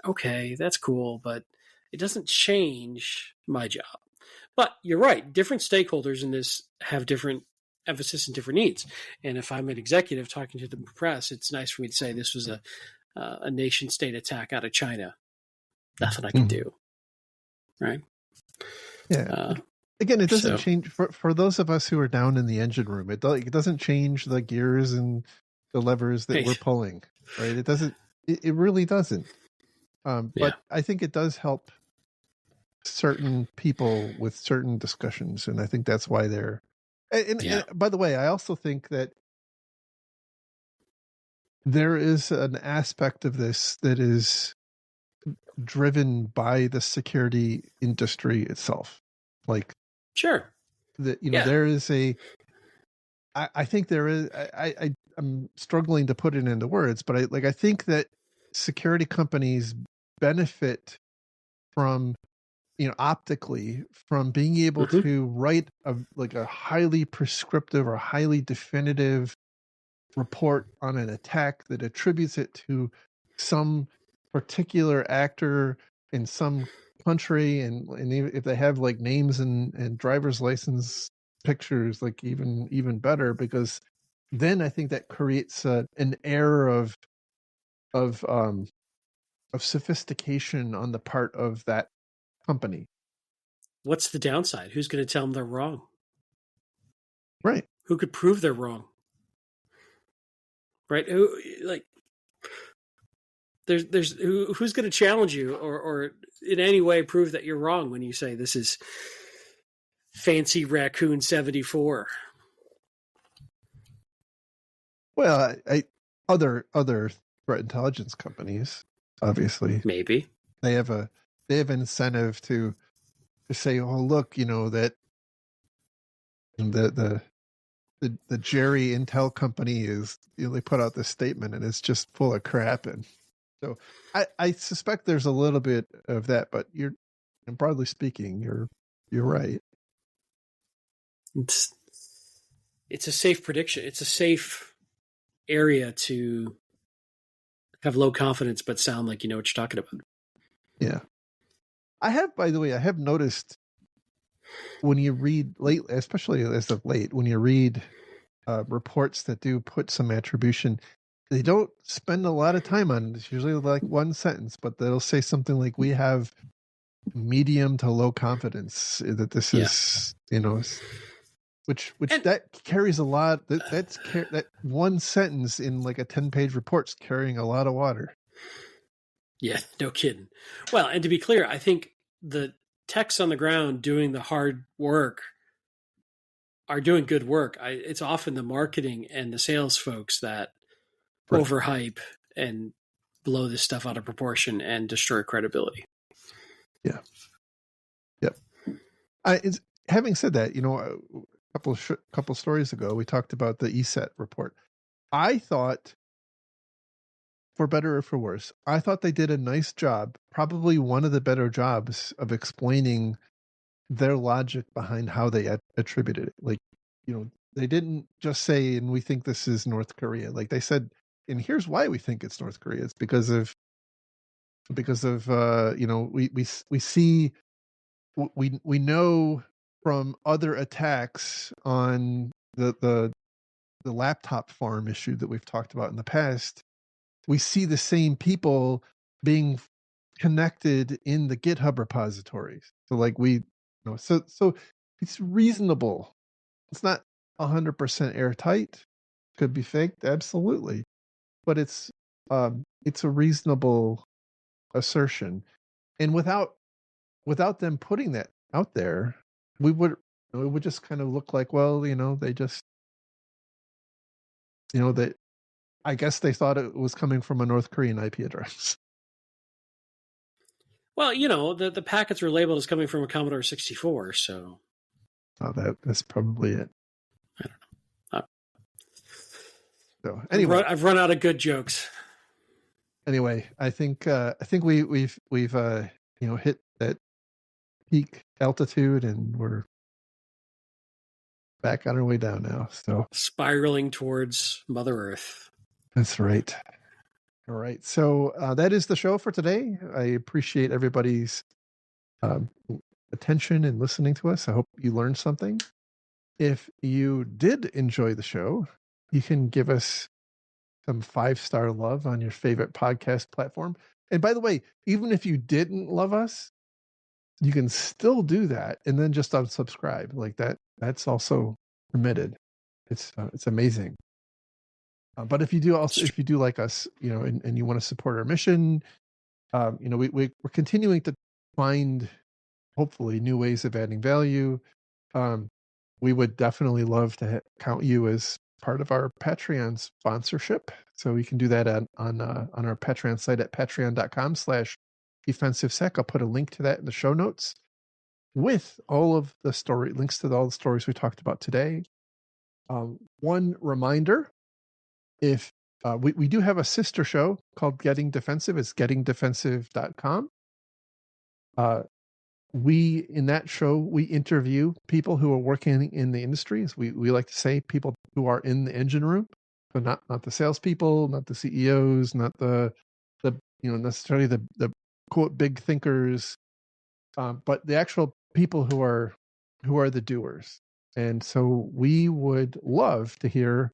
okay, that's cool, but it doesn't change my job. But you're right. Different stakeholders in this have different emphasis and different needs. And if I'm an executive talking to the press, it's nice for me to say this was a nation state attack out of China. Nothing I can do. Right.
Yeah. Again, it doesn't change for those of us who are down in the engine room. It doesn't change the gears and the levers that we're pulling, right? It doesn't. It really doesn't. But I think it does help certain people with certain discussions, and I think that's why they're. And by the way, I also think that there is an aspect of this that is driven by the security industry itself. Like,
sure,
that, there is I think there is. I'm struggling to put it into words, but I think that security companies benefit from, optically, from being able
Mm-hmm.
to write a highly prescriptive or highly definitive report on an attack that attributes it to some particular actor in some country, and if they have like names and driver's license pictures, like even better, because then I think that creates an air of um of sophistication on the part of that company.
What's the downside? Who's going to tell them they're wrong?
Right.
Who could prove they're wrong? Right? Who, like, who's going to challenge you or in any way prove that you're wrong when you say this is fancy raccoon 74?
Well, other threat intelligence companies, obviously,
Maybe.
they have an incentive to say, oh look, that the Jerry Intel company is, they put out this statement and it's just full of crap. And so I suspect there's a little bit of that, but broadly speaking, you're right.
It's a safe prediction. It's a safe area to have low confidence but sound like you know what you're talking about.
Yeah. By the way, I have noticed when you read lately, especially as of late, when you read reports that do put some attribution, they don't spend a lot of time on it. It's usually like one sentence, but they'll say something like, we have medium to low confidence that this
Yeah.
is, which
And
that carries a lot. That one sentence in like a 10-page report's carrying a lot of water.
yeah, no kidding. Well, and to be clear, I think the techs on the ground doing the hard work are doing good work. It's often the marketing and the sales folks that
Right.
overhype and blow this stuff out of proportion and destroy credibility.
Yeah. Yep. Having said that, a couple stories ago, we talked about the ESET report. I thought, for better or for worse, I thought they did a nice job, probably one of the better jobs of explaining their logic behind how they attributed it. Like, they didn't just say, and we think this is North Korea. Like they said, and here's why we think it's North Korea. It's because of we see, we know from other attacks on the laptop farm issue that we've talked about in the past, we see the same people being connected in the GitHub repositories. So like so it's reasonable. It's not 100% airtight. Could be faked, absolutely, but it's a reasonable assertion. And without them putting that out there, it would just kind of look like, well, they just, that I guess they thought it was coming from a North Korean IP address.
Well, the packets were labeled as coming from a Commodore 64, so
Oh, that's probably it.
I don't know.
So anyway,
I've run out of good jokes.
I think we've hit that peak altitude and we're back on our way down now. So
Spiraling towards Mother Earth.
that's right. All right. So that is the show for today. I appreciate everybody's attention and listening to us. I hope you learned something. If you did enjoy the show, you can give us some 5-star love on your favorite podcast platform. And by the way, even if you didn't love us, you can still do that and then just unsubscribe like that. That's also permitted. It's amazing. But if you do like us, and you want to support our mission, we're continuing to find hopefully new ways of adding value. We would definitely love to count you as part of our Patreon sponsorship. So you can do that on our Patreon site at patreon.com/defensivesec. I'll put a link to that in the show notes with all of the links to all the stories we talked about today. One reminder, if we do have a sister show called Getting Defensive. It's gettingdefensive.com. In that show, we interview people who are working in the industries. We like to say people who are in the engine room. So not the salespeople, not the CEOs, not the necessarily the quote big thinkers, but the actual people who are the doers. And so we would love to hear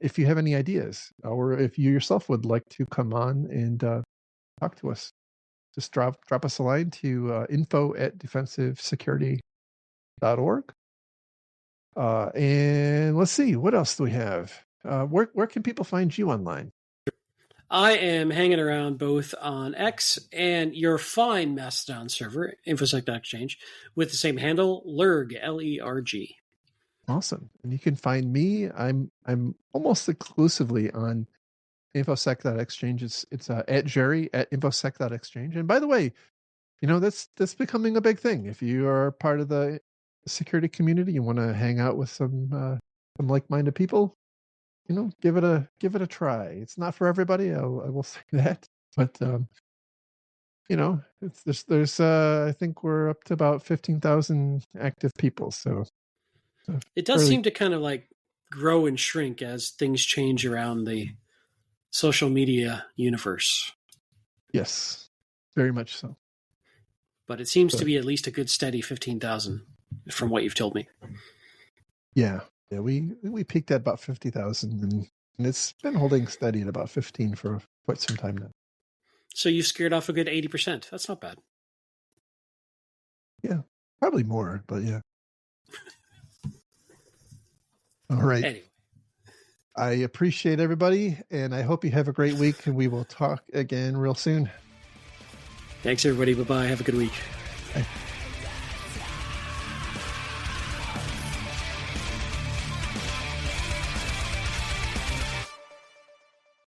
if you have any ideas, or if you yourself would like to come on and talk to us. Just drop us a line to info@defensivesecurity.org. And let's see, what else do we have? Where can people find you online?
I am hanging around both on X and your fine Mastodon server, infosec.exchange, with the same handle, Lerg, Lerg.
Awesome. And you can find me. I'm almost exclusively on infosec.exchange. It's at Jerry at infosec.exchange. And by the way, that's becoming a big thing. If you are part of the security community, you want to hang out with some like-minded people, give it a try. It's not for everybody. I will say that, but there's I think we're up to about 15,000 active people. So
it does seem to kind of like grow and shrink as things change around the social media universe.
Yes, very much so.
But it seems to be at least a good steady 15,000 from what you've told me.
Yeah. We peaked at about 50,000, and it's been holding steady at about 15 for quite some time now.
So you scared off a good 80%. That's not bad.
Yeah, probably more, but yeah. All right.
Anyway.
I appreciate everybody, and I hope you have a great week, and we will talk again real soon.
Thanks, everybody. Bye-bye. Have a good week.